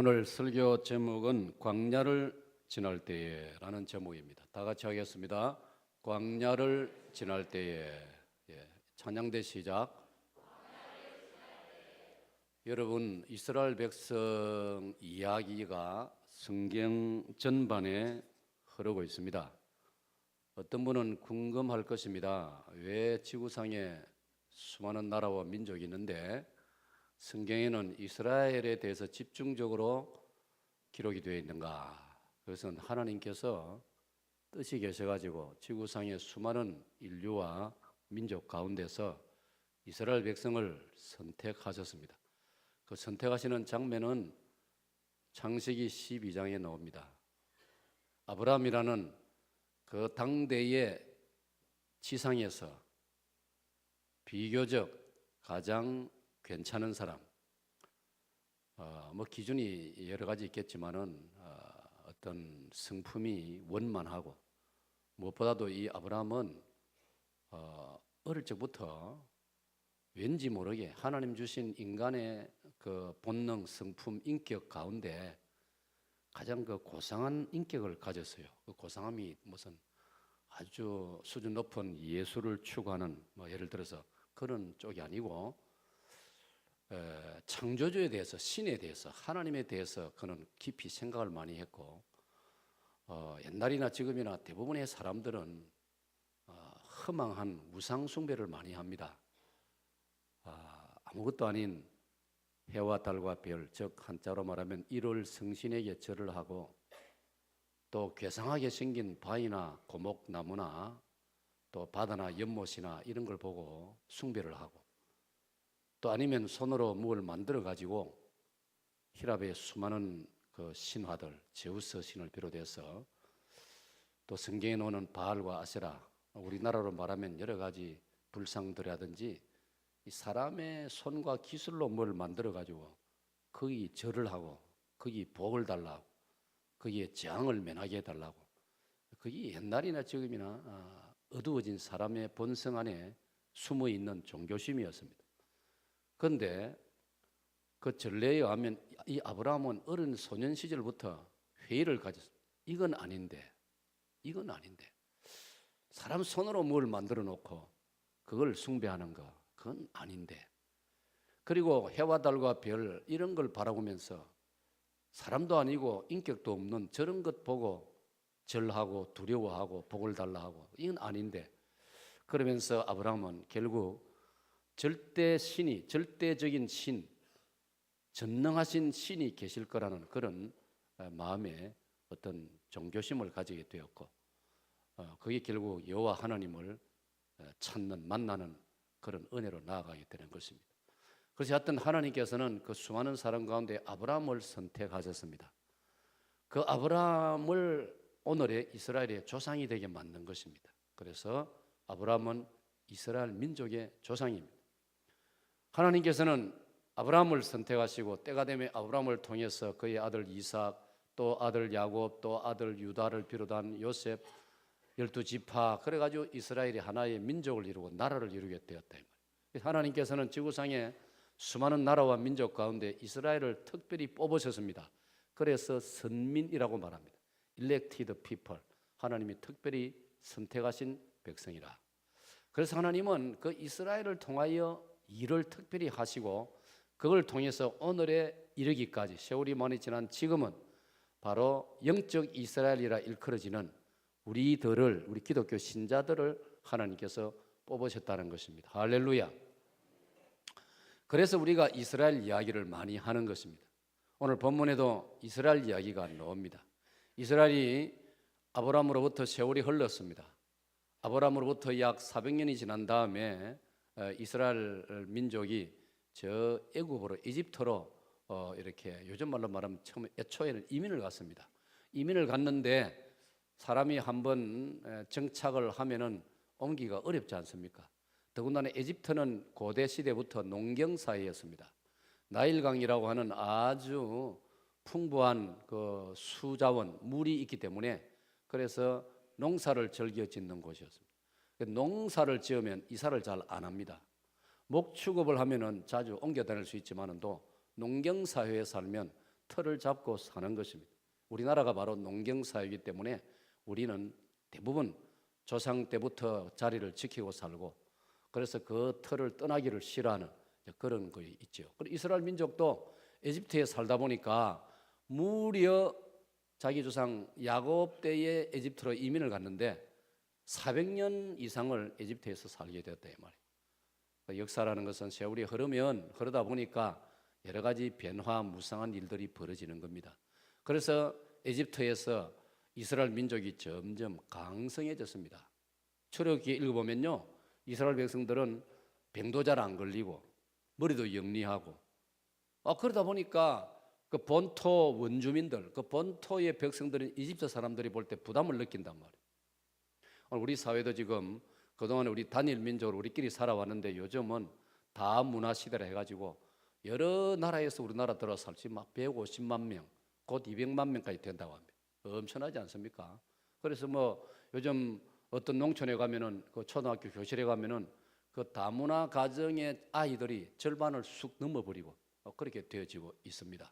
오늘 설교 제목은 광야를 지날 때에라는 제목입니다. 다 같이 하겠습니다. 광야를 지날 때에. 찬양대 시작. 여러분, 이스라엘 백성 이야기가 성경 전반에 흐르고 있습니다. 어떤 분은 궁금할 것입니다. 왜 지구상에 수많은 나라와 민족이 있는데 성경에는 이스라엘에 대해서 집중적으로 기록이 되어 있는가? 그것은 하나님께서 뜻이 계셔가지고 지구상의 수많은 인류와 민족 가운데서 이스라엘 백성을 선택하셨습니다. 그 선택하시는 장면은 창세기 12장에 나옵니다. 아브라함이라는 그 당대의 지상에서 비교적 가장 괜찮은 사람, 기준이 여러 가지 있겠지만은 어떤 성품이 원만하고 무엇보다도 이 아브라함은 어릴 적부터 왠지 모르게 하나님 주신 인간의 그 본능, 성품, 인격 가운데 가장 그 고상한 인격을 가졌어요. 그 고상함이 무슨 아주 수준 높은 예술을 추구하는 예를 들어서 그런 쪽이 아니고 창조주에 대해서, 신에 대해서, 하나님에 대해서 그는 깊이 생각을 많이 했고 옛날이나 지금이나 대부분의 사람들은 허망한 우상 숭배를 많이 합니다. 아무것도 아닌 해와 달과 별, 즉 한자로 말하면 일월 성신에게 절을 하고 또 괴상하게 생긴 바위나 고목나무나 또 바다나 연못이나 이런 걸 보고 숭배를 하고 또 아니면 손으로 뭘 만들어 가지고 히랍의 수많은 그 신화들, 제우스 신을 비롯해서 또 성경에 나오는 바알과 아세라, 우리나라로 말하면 여러 가지 불상들이라든지 이 사람의 손과 기술로 뭘 만들어 가지고 거기 절을 하고 거기 복을 달라고 거기에 재앙을 면하게 해달라고, 그게 옛날이나 지금이나 어두워진 사람의 본성 안에 숨어 있는 종교심이었습니다. 그런데 그 전례에 의하면 이 아브라함은 어린 소년 시절부터 회의를 가졌습니다. 이건 아닌데 사람 손으로 뭘 만들어 놓고 그걸 숭배하는 거, 그건 아닌데. 그리고 해와 달과 별 이런 걸 바라보면서 사람도 아니고 인격도 없는 저런 것 보고 절하고 두려워하고 복을 달라 하고 이건 아닌데. 그러면서 아브라함은 결국 절대적인 신, 전능하신 신이 계실 거라는 그런 마음에 어떤 종교심을 가지게 되었고 그게 결국 여호와 하나님을 찾는, 만나는 그런 은혜로 나아가게 되는 것입니다. 그래서 하여튼 하나님께서는 그 수많은 사람 가운데 아브라함을 선택하셨습니다. 그 아브라함을 오늘의 이스라엘의 조상이 되게 만든 것입니다. 그래서 아브라함은 이스라엘 민족의 조상입니다. 하나님께서는 아브라함을 선택하시고 때가 되면 아브라함을 통해서 그의 아들 이삭, 또 아들 야곱, 또 아들 유다를 비롯한 요셉 12지파, 그래가지고 이스라엘이 하나의 민족을 이루고 나라를 이루게 되었다. 하나님께서는 지구상에 수많은 나라와 민족 가운데 이스라엘을 특별히 뽑으셨습니다. 그래서 선민이라고 말합니다. Elected people, 하나님이 특별히 선택하신 백성이라. 그래서 하나님은 그 이스라엘을 통하여 일을 특별히 하시고 그걸 통해서 오늘에 이르기까지 세월이 많이 지난 지금은 바로 영적 이스라엘이라 일컬어지는 우리 기독교 신자들을 하나님께서 뽑으셨다는 것입니다. 할렐루야. 그래서 우리가 이스라엘 이야기를 많이 하는 것입니다. 오늘 본문에도 이스라엘 이야기가 나옵니다. 이스라엘이 아브라함으로부터 세월이 흘렀습니다. 아브라함으로부터 약 400년이 지난 다음에 이스라엘 민족이 저 애굽으로, 이집트로 이렇게 요즘 말로 말하면 애초에는 이민을 갔습니다. 이민을 갔는데 사람이 한번 정착을 하면은 옮기기가 어렵지 않습니까? 더군다나 에집트는 고대 시대부터 농경 사회였습니다. 나일강이라고 하는 아주 풍부한 그 수자원, 물이 있기 때문에 그래서 농사를 즐겨 짓는 곳이었습니다. 농사를 지으면 이사를 잘 안 합니다. 목축업을 하면은 자주 옮겨 다닐 수 있지만은 또 농경 사회에 살면 틀을 잡고 사는 것입니다. 우리나라가 바로 농경사회이기 때문에 우리는 대부분 조상 때부터 자리를 지키고 살고, 그래서 그 틀을 떠나기를 싫어하는 그런 거 있죠. 그리고 이스라엘 민족도 에집트에 살다 보니까 무려 자기 조상 야곱 때에 에집트로 이민을 갔는데 400년 이상을 에집트에서 살게 되었다 이 말이에요. 역사라는 것은 세월이 흐르다 보니까 여러 가지 변화, 무상한 일들이 벌어지는 겁니다. 그래서 에집트에서 이스라엘 민족이 점점 강성해졌습니다. 출애굽기 읽어보면요, 이스라엘 백성들은 병도 잘 안 걸리고 머리도 영리하고, 그러다 보니까 그 본토 원주민들, 그 본토의 백성들은 이집트 사람들이 볼 때 부담을 느낀단 말이에요. 우리 사회도 지금 그동안에 우리 단일 민족으로 우리끼리 살아왔는데 요즘은 다문화 시대라 해가지고 여러 나라에서 우리나라 들어서 살지 막 150만 명, 곧 200만 명까지 된다고 합니다. 엄청나지 않습니까? 그래서 뭐 요즘 어떤 농촌에 가면은 그 초등학교 교실에 가면은 그 다문화 가정의 아이들이 절반을 쑥 넘어버리고 그렇게 되어지고 있습니다.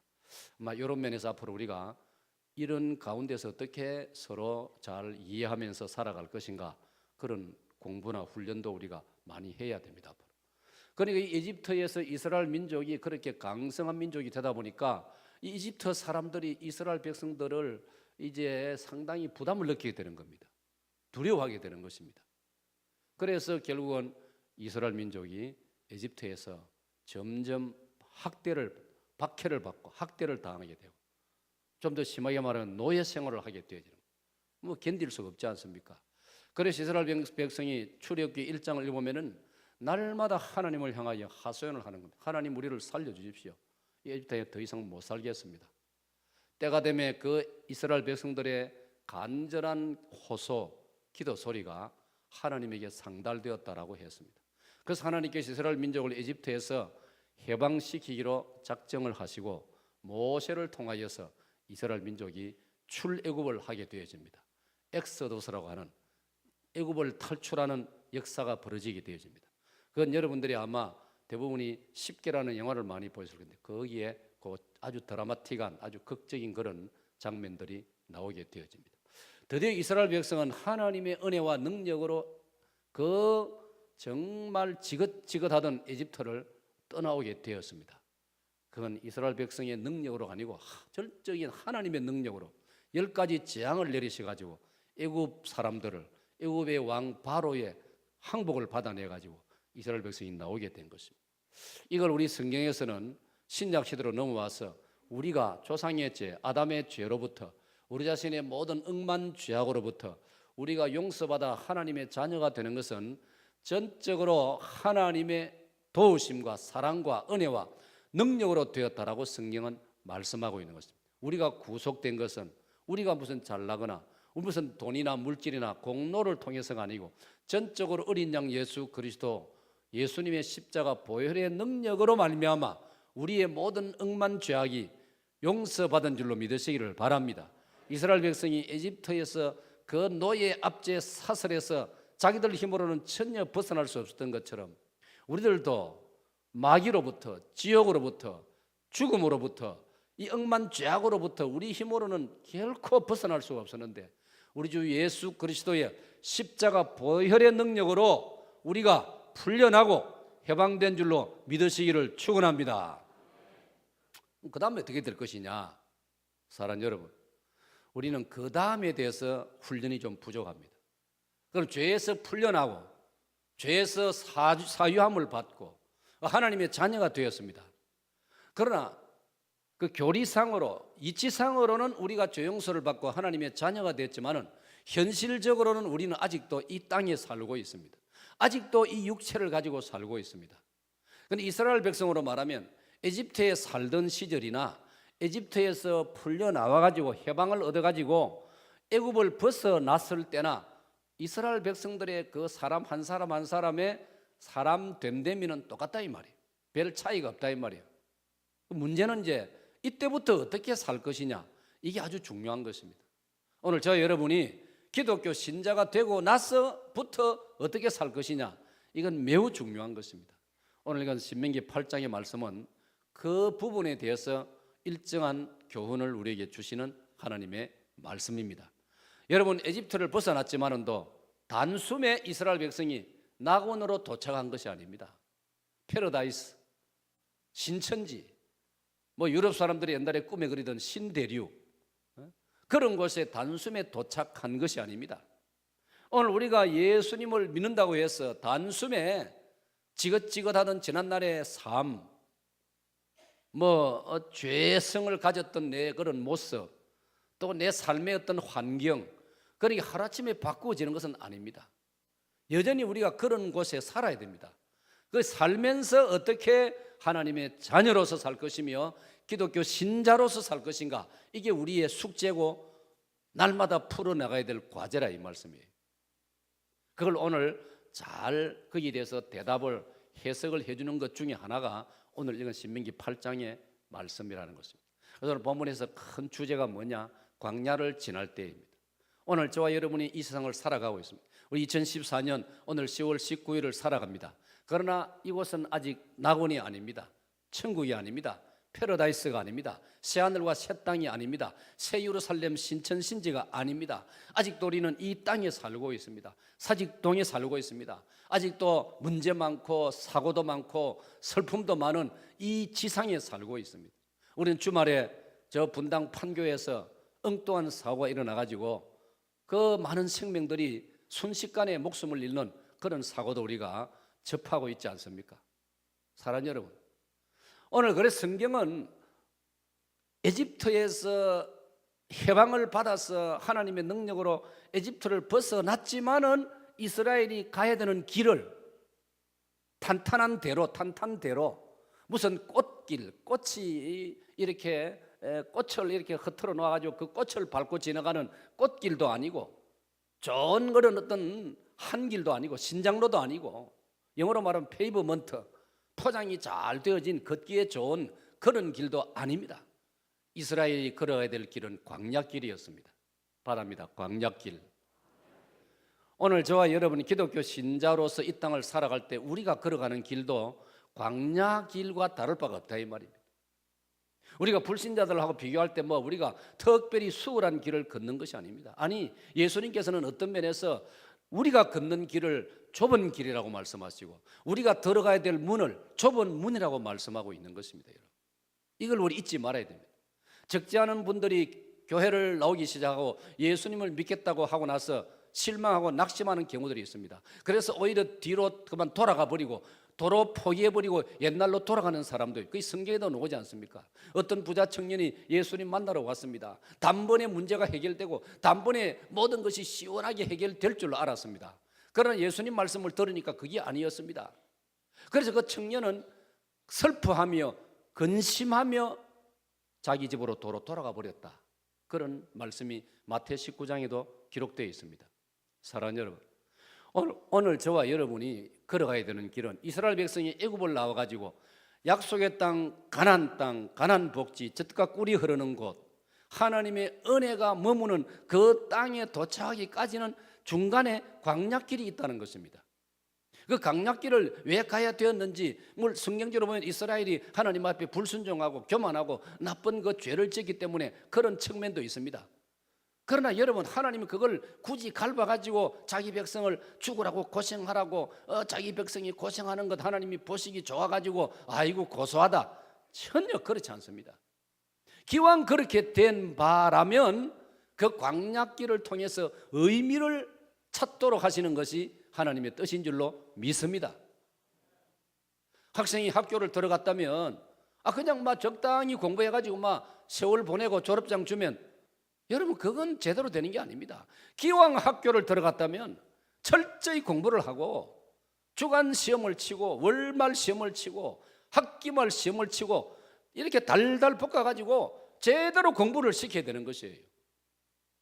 아마 이런 면에서 앞으로 우리가 이런 가운데서 어떻게 서로 잘 이해하면서 살아갈 것인가, 그런 공부나 훈련도 우리가 많이 해야 됩니다. 앞으로. 그러니까 이 이집트에서 이스라엘 민족이 그렇게 강성한 민족이 되다 보니까 이 이집트 사람들이 이스라엘 백성들을 이제 상당히 부담을 느끼게 되는 겁니다. 두려워하게 되는 것입니다. 그래서 결국은 이스라엘 민족이 에집트에서 점점 박해를 받고 학대를 당하게 되고, 좀 더 심하게 말하면 노예 생활을 하게 되어지는 거예요. 뭐 견딜 수가 없지 않습니까? 그래서 이스라엘 백성이 출애굽기 1장을 읽어보면은 날마다 하나님을 향하여 하소연을 하는 겁니다. 하나님, 우리를 살려주십시오. 에집트에 더 이상 못 살겠습니다. 때가 되면 그 이스라엘 백성들의 간절한 호소, 기도 소리가 하나님에게 상달되었다라고 했습니다. 그래서 하나님께서 이스라엘 민족을 에집트에서 해방시키기로 작정을 하시고 모세를 통하여서 이스라엘 민족이 출애굽을 하게 되어집니다. 엑소더스라고 하는 애굽을 탈출하는 역사가 벌어지게 되어집니다. 그건 여러분들이 아마 대부분이 10개라는 영화를 많이 보셨을 텐데 거기에 그 아주 드라마틱한 아주 극적인 그런 장면들이 나오게 되어집니다. 드디어 이스라엘 백성은 하나님의 은혜와 능력으로 그 정말 지긋지긋하던 에집트를 떠나오게 되었습니다. 그건 이스라엘 백성의 능력으로 아니고 절적인 하나님의 능력으로 10가지 재앙을 내리셔가지고 애굽 사람들을, 애굽의 왕 바로의 항복을 받아내가지고 이스라엘 백성이 나오게 된 것입니다. 이걸 우리 성경에서는 신약 시대로 넘어와서 우리가 조상의 죄, 아담의 죄로부터, 우리 자신의 모든 억만 죄악으로부터 우리가 용서받아 하나님의 자녀가 되는 것은 전적으로 하나님의 도우심과 사랑과 은혜와 능력으로 되었다라고 성경은 말씀하고 있는 것입니다. 우리가 구속된 것은 우리가 무슨 잘나거나 무슨 돈이나 물질이나 공로를 통해서가 아니고 전적으로 어린 양 예수 그리스도, 예수님의 십자가 보혈의 능력으로 말미암아 우리의 모든 억만 죄악이 용서받은 줄로 믿으시기를 바랍니다. 이스라엘 백성이 에집트에서 그 노예 압제 사슬에서 자기들 힘으로는 전혀 벗어날 수 없었던 것처럼 우리들도 마귀로부터, 지옥으로부터, 죽음으로부터, 이 억만 죄악으로부터 우리 힘으로는 결코 벗어날 수가 없었는데 우리 주 예수 그리스도의 십자가 보혈의 능력으로 우리가 풀려나고 해방된 줄로 믿으시기를 축원합니다. 그 다음에 어떻게 될 것이냐? 사랑하는 여러분, 우리는 그 다음에 대해서 훈련이 좀 부족합니다. 그럼 죄에서 풀려나고 죄에서 사유함을 받고 하나님의 자녀가 되었습니다. 그러나 그 교리상으로, 이치상으로는 우리가 죄 용서를 받고 하나님의 자녀가 됐지만은 현실적으로는 우리는 아직도 이 땅에 살고 있습니다. 아직도 이 육체를 가지고 살고 있습니다. 그런데 이스라엘 백성으로 말하면 에집트에 살던 시절이나 에집트에서 풀려나와가지고 해방을 얻어가지고 애굽을 벗어났을 때나 이스라엘 백성들의 그 사람 한 사람 한 사람의 사람 됨됨이는 똑같다 이 말이에요. 별 차이가 없다 이 말이에요. 문제는 이제 이때부터 어떻게 살 것이냐, 이게 아주 중요한 것입니다. 오늘 저 여러분이 기독교 신자가 되고 나서부터 어떻게 살 것이냐, 이건 매우 중요한 것입니다. 오늘 이건 신명기 8장의 말씀은 그 부분에 대해서 일정한 교훈을 우리에게 주시는 하나님의 말씀입니다. 여러분, 에집트를 벗어났지만은도 단숨에 이스라엘 백성이 낙원으로 도착한 것이 아닙니다. 패러다이스, 신천지, 유럽 사람들이 옛날에 꿈에 그리던 신대륙, 그런 곳에 단숨에 도착한 것이 아닙니다. 오늘 우리가 예수님을 믿는다고 해서 단숨에 지긋지긋하던 지난날의 삶, 죄성을 가졌던 내 그런 모습, 또 내 삶의 어떤 환경, 그러니 하루아침에 바꾸어지는 것은 아닙니다. 여전히 우리가 그런 곳에 살아야 됩니다. 그 살면서 어떻게 하나님의 자녀로서 살 것이며 기독교 신자로서 살 것인가, 이게 우리의 숙제고 날마다 풀어나가야 될 과제라 이 말씀이에요. 그걸 오늘 잘 거기에 대해서 대답을 해석을 해주는 것 중에 하나가 오늘 읽은 신명기 8장의 말씀이라는 것입니다. 그래서 오늘 본문에서 큰 주제가 뭐냐? 광야를 지날 때입니다. 오늘 저와 여러분이 이 세상을 살아가고 있습니다. 우리 2014년 오늘 10월 19일을 살아갑니다. 그러나 이곳은 아직 낙원이 아닙니다. 천국이 아닙니다. 패러다이스가 아닙니다. 새하늘과 새 땅이 아닙니다. 새 예루살렘 신천신지가 아닙니다. 아직도 우리는 이 땅에 살고 있습니다. 사직동에 살고 있습니다. 아직도 문제 많고 사고도 많고 슬픔도 많은 이 지상에 살고 있습니다. 우리는 주말에 저 분당 판교에서 엉뚱한 사고가 일어나가지고 그 많은 생명들이 순식간에 목숨을 잃는 그런 사고도 우리가 접하고 있지 않습니까? 사랑하는 여러분, 오늘 그래서 성경은 에집트에서 해방을 받아서 하나님의 능력으로 에집트를 벗어났지만은 이스라엘이 가야 되는 길을 탄탄한 대로 무슨 꽃이 이렇게 꽃을 이렇게 흐트러 놓아가지고 그 꽃을 밟고 지나가는 꽃길도 아니고 좋은 그런 어떤 한 길도 아니고 신장로도 아니고 영어로 말하면 페이버먼트, 포장이 잘 되어진 걷기에 좋은 그런 길도 아닙니다. 이스라엘이 걸어야 될 길은 광야길이었습니다. 바랍니다. 광야길. 오늘 저와 여러분이 기독교 신자로서 이 땅을 살아갈 때 우리가 걸어가는 길도 광야길과 다를 바가 없다 이 말입니다. 우리가 불신자들하고 비교할 때 우리가 특별히 수월한 길을 걷는 것이 아닙니다. 아니, 예수님께서는 어떤 면에서 우리가 걷는 길을 좁은 길이라고 말씀하시고 우리가 들어가야 될 문을 좁은 문이라고 말씀하고 있는 것입니다. 여러분, 이걸 우리 잊지 말아야 됩니다. 적지 않은 분들이 교회를 나오기 시작하고 예수님을 믿겠다고 하고 나서 실망하고 낙심하는 경우들이 있습니다. 그래서 오히려 뒤로 그만 돌아가 버리고 도로 포기해버리고 옛날로 돌아가는 사람도 있고, 그게 성경에도 나오지 않습니까? 어떤 부자 청년이 예수님 만나러 왔습니다. 단번에 문제가 해결되고 단번에 모든 것이 시원하게 해결될 줄 알았습니다. 그러나 예수님 말씀을 들으니까 그게 아니었습니다. 그래서 그 청년은 슬퍼하며 근심하며 자기 집으로 도로 돌아가 버렸다. 그런 말씀이 마태 19장에도 기록되어 있습니다. 사랑하는 여러분, 오늘 저와 여러분이 걸어가야 되는 길은 이스라엘 백성이 애굽을 나와가지고 약속의 땅, 가나안 복지, 젖과 꿀이 흐르는 곳, 하나님의 은혜가 머무는 그 땅에 도착하기까지는 중간에 광야길이 있다는 것입니다. 그 광야길을 왜 가야 되었는지, 성경적으로 보면 이스라엘이 하나님 앞에 불순종하고 교만하고 나쁜 그 죄를 짓기 때문에 그런 측면도 있습니다. 그러나 여러분, 하나님이 그걸 굳이 갈봐가지고 자기 백성을 죽으라고 고생하라고 자기 백성이 고생하는 것 하나님이 보시기 좋아가지고 아이고 고소하다, 전혀 그렇지 않습니다. 기왕 그렇게 된 바라면 그 광야길을 통해서 의미를 찾도록 하시는 것이 하나님의 뜻인 줄로 믿습니다. 학생이 학교를 들어갔다면 그냥 적당히 공부해가지고 세월 보내고 졸업장 주면, 여러분, 그건 제대로 되는 게 아닙니다. 기왕 학교를 들어갔다면 철저히 공부를 하고 주간 시험을 치고 월말 시험을 치고 학기말 시험을 치고 이렇게 달달 볶아가지고 제대로 공부를 시켜야 되는 것이에요.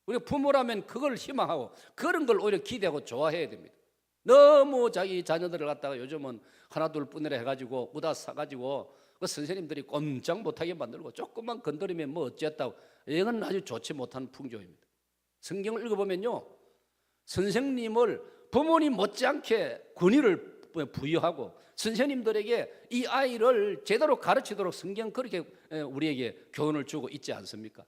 우리 부모라면 그걸 희망하고 그런 걸 오히려 기대하고 좋아해야 됩니다. 너무 자기 자녀들을 갖다가 요즘은 하나 둘 뿐이라 해가지고 우다 사가지고 그 선생님들이 꼼짝 못하게 만들고 조금만 건드리면 어쨌다고, 이건 아주 좋지 못한 풍조입니다. 성경을 읽어보면요, 선생님을 부모님 못지않게 권위를 부여하고 선생님들에게 이 아이를 제대로 가르치도록 성경 그렇게 우리에게 교훈을 주고 있지 않습니까?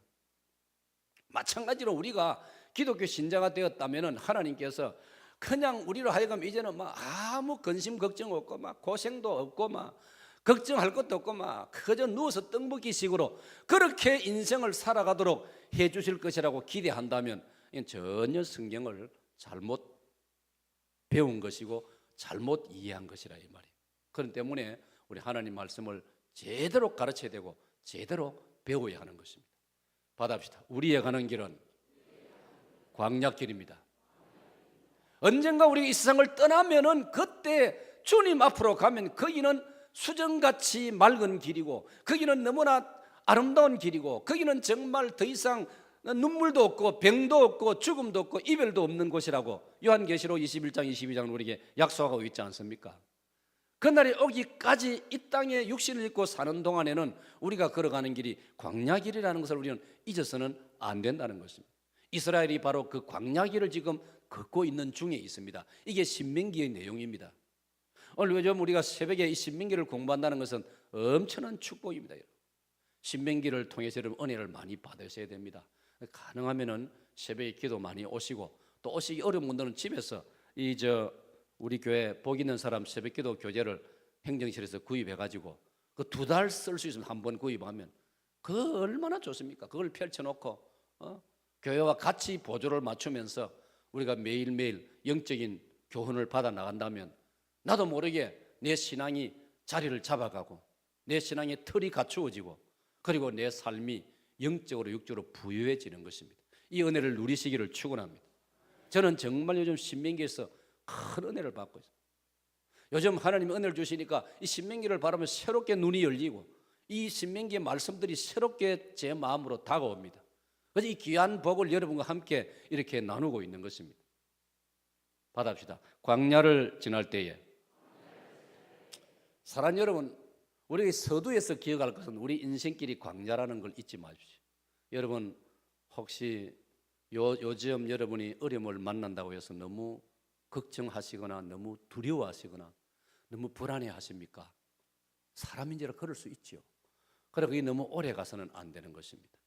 마찬가지로 우리가 기독교 신자가 되었다면 하나님께서 그냥 우리로 하여금 이제는 막 아무 근심 걱정 없고 막 고생도 없고 막 걱정할 것도 없고 막 그저 누워서 떡 먹기 식으로 그렇게 인생을 살아가도록 해 주실 것이라고 기대한다면 이건 전혀 성경을 잘못 배운 것이고 잘못 이해한 것이라 이 말이에요. 그렇기 때문에 우리 하나님 말씀을 제대로 가르쳐야 되고 제대로 배워야 하는 것입니다. 받아봅시다. 우리의 가는 길은 광야길입니다. 언젠가 우리가 이 세상을 떠나면은 그때 주님 앞으로 가면 거기는 수정같이 맑은 길이고 거기는 너무나 아름다운 길이고 거기는 정말 더 이상 눈물도 없고 병도 없고 죽음도 없고 이별도 없는 곳이라고 요한계시록 21장 22장은 우리에게 약속하고 있지 않습니까? 그날이 오기까지 이 땅에 육신을 입고 사는 동안에는 우리가 걸어가는 길이 광야길이라는 것을 우리는 잊어서는 안 된다는 것입니다. 이스라엘이 바로 그 광야길을 지금 걷고 있는 중에 있습니다. 이게 신명기의 내용입니다. 오늘 요즘 우리가 새벽에 이 신명기를 공부한다는 것은 엄청난 축복입니다. 신명기를 통해서 여러분 은혜를 많이 받으셔야 됩니다. 가능하면은 새벽에 기도 많이 오시고 또 오시기 어려운 분들은 집에서 우리 교회 복 있는 사람 새벽기도 교재를 행정실에서 구입해가지고 그 2달 쓸 수 있으면 한 번 구입하면 그 얼마나 좋습니까? 그걸 펼쳐놓고 교회와 같이 보조를 맞추면서 우리가 매일매일 영적인 교훈을 받아 나간다면 나도 모르게 내 신앙이 자리를 잡아가고 내 신앙의 틀이 갖추어지고 그리고 내 삶이 영적으로 육적으로 부유해지는 것입니다. 이 은혜를 누리시기를 축원합니다. 저는 정말 요즘 신명기에서 큰 은혜를 받고 있어요. 요즘 하나님이 은혜를 주시니까 이 신명기를 바라보면 새롭게 눈이 열리고 이 신명기의 말씀들이 새롭게 제 마음으로 다가옵니다. 그래서 이 귀한 복을 여러분과 함께 이렇게 나누고 있는 것입니다. 받아봅시다. 광야를 지날 때에 사랑 여러분, 우리 서두에서 기억할 것은 우리 인생길이 광야라는 걸 잊지 마십시오. 여러분 혹시 요즘 여러분이 어려움을 만난다고 해서 너무 걱정하시거나 너무 두려워하시거나 너무 불안해하십니까? 사람인지라 그럴 수 있죠. 그러나 그게 너무 오래 가서는 안 되는 것입니다.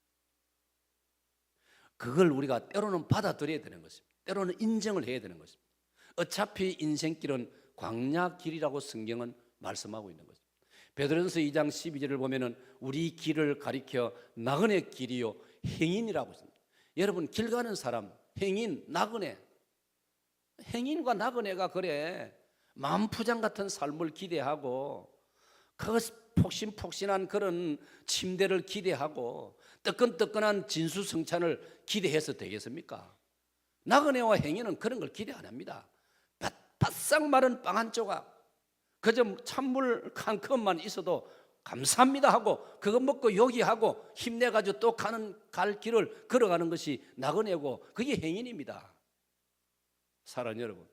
그걸 우리가 때로는 받아들여야 되는 것입니다. 때로는 인정을 해야 되는 것입니다. 어차피 인생길은 광야길이라고 성경은 말씀하고 있는 것입니다. 베드로전서 2장 12절을 보면은 우리 길을 가리켜 나그네 길이요 행인이라고 했습니다. 여러분 길 가는 사람 행인 나그네 행인과 나그네가 그래 만푸장 같은 삶을 기대하고 그 폭신폭신한 그런 침대를 기대하고 뜨끈뜨끈한 진수성찬을 기대해서 되겠습니까? 나그네와 행인은 그런 걸 기대 안 합니다. 바싹 마른 빵 한 조각 그저 찬물 한 컵만 있어도 감사합니다 하고 그거 먹고 요기하고 힘내가지고 또 갈 길을 걸어가는 것이 나그네고 그게 행인입니다. 사랑하는 여러분,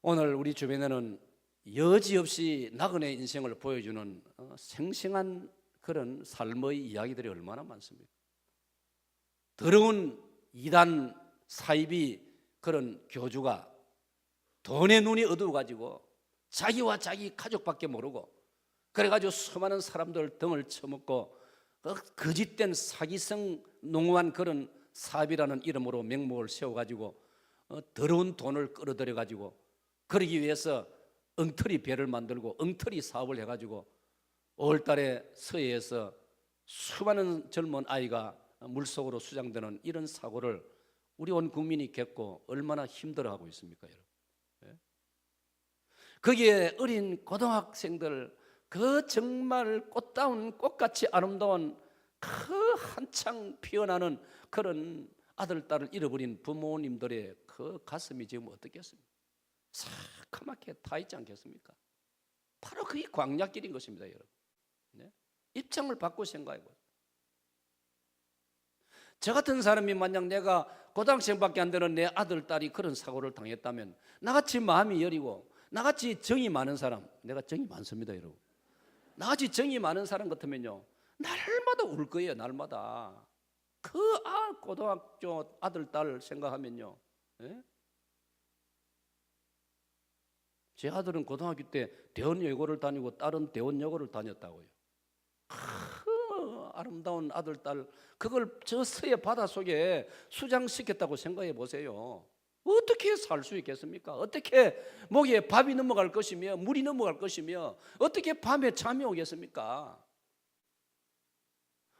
오늘 우리 주변에는 여지없이 나그네 인생을 보여주는 생생한 그런 삶의 이야기들이 얼마나 많습니까? 더러운 이단 사이비 그런 교주가 돈의 눈이 어두워가지고 자기와 자기 가족밖에 모르고 그래가지고 수많은 사람들 등을 쳐먹고 거짓된 사기성 농후한 그런 사업이라는 이름으로 명목을 세워가지고 더러운 돈을 끌어들여가지고 그러기 위해서 엉터리 배를 만들고 엉터리 사업을 해가지고 5월달에 서해에서 수많은 젊은 아이가 물속으로 수장되는 이런 사고를 우리 온 국민이 겪고 얼마나 힘들어하고 있습니까, 여러분? 거기에 어린 고등학생들 그 정말 꽃다운 꽃같이 아름다운 그 한창 피어나는 그런 아들, 딸을 잃어버린 부모님들의 그 가슴이 지금 어떻겠습니까? 새카맣게 타 있지 않겠습니까? 바로 그게 광야길인 것입니다, 여러분. 네? 입장을 바꾸고 생각해보세요. 저 같은 사람이 만약 내가 고등학생밖에 안 되는 내 아들, 딸이 그런 사고를 당했다면 나같이 마음이 여리고 나같이 정이 많은 사람, 내가 정이 많습니다, 여러분. 나같이 정이 많은 사람 같으면요 날마다 울 거예요. 날마다 그 고등학교 아들, 딸 생각하면요, 예? 제 아들은 고등학교 때 대원여고를 다니고 딸은 대원여고를 다녔다고요. 아름다운 아들, 딸, 그걸 저 서해 바닷속에 수장시켰다고 생각해 보세요. 어떻게 살 수 있겠습니까? 어떻게 목에 밥이 넘어갈 것이며 물이 넘어갈 것이며 어떻게 밤에 잠이 오겠습니까?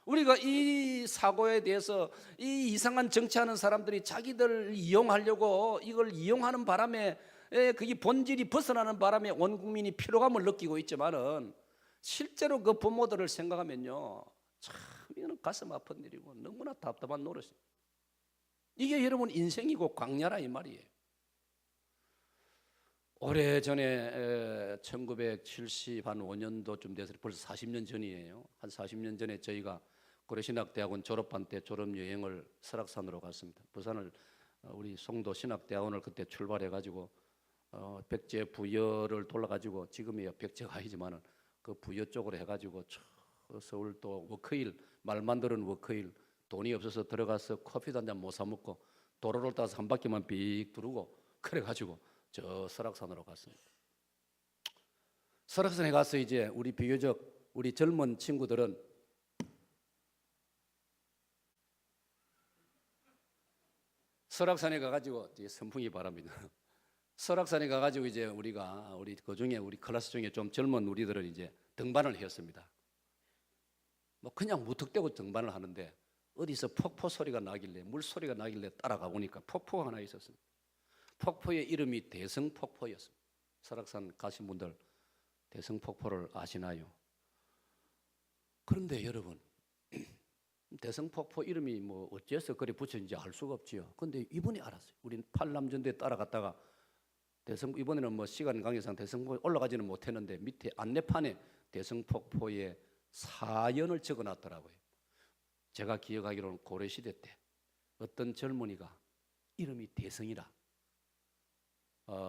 우리가 이 사고에 대해서 이 이상한 정치하는 사람들이 자기들 이용하려고 이걸 이용하는 바람에 그게 본질이 벗어나는 바람에 온 국민이 피로감을 느끼고 있지만은 실제로 그 부모들을 생각하면요, 참 이거는 가슴 아픈 일이고 너무나 답답한 노릇이에요. 이게 여러분 인생이고 광야라 이 말이에요. 오래전에 1975년도쯤 돼서 벌써 40년 전이에요. 한 40년 전에 저희가 고려신학대학원 졸업반 때 졸업여행을 설악산으로 갔습니다. 부산을 우리 송도 신학대학원을 그때 출발해가지고 백제 부여를 돌아가지고 지금이야 백제가 아니지만은 그 부여 쪽으로 해가지고 서울 또 워크힐 말 만드는 워크힐 돈이 없어서 들어가서 커피도 한 잔 못 사 먹고 도로를 따서 한 바퀴만 빅 두르고 그래가지고 저 설악산으로 갔습니다. 설악산에 가서 이제 우리 비교적 우리 젊은 친구들은 설악산에 가가지고 선풍기 바랍니다. 설악산에 가가지고 이제 우리 그 중에 우리 클래스 중에 좀 젊은 우리들은 이제 등반을 했습니다. 뭐 그냥 무턱대고 등반을 하는데 어디서 폭포 소리가 나길래 물 소리가 나길래 따라가 보니까 폭포가 하나 있었습니다. 폭포의 이름이 대성폭포였습니다. 설악산 가신 분들 대성폭포를 아시나요? 그런데 여러분 대성폭포 이름이 뭐 어째서 그리 붙였는지 알 수가 없지요. 그런데 이번에 알았어요. 우리는 팔남전도에 따라갔다가 이번에는 뭐 시간 관계상 대성폭포 올라가지는 못했는데 밑에 안내판에 대성폭포의 사연을 적어놨더라고요. 제가 기억하기로는 고려시대 때 어떤 젊은이가 이름이 대성이라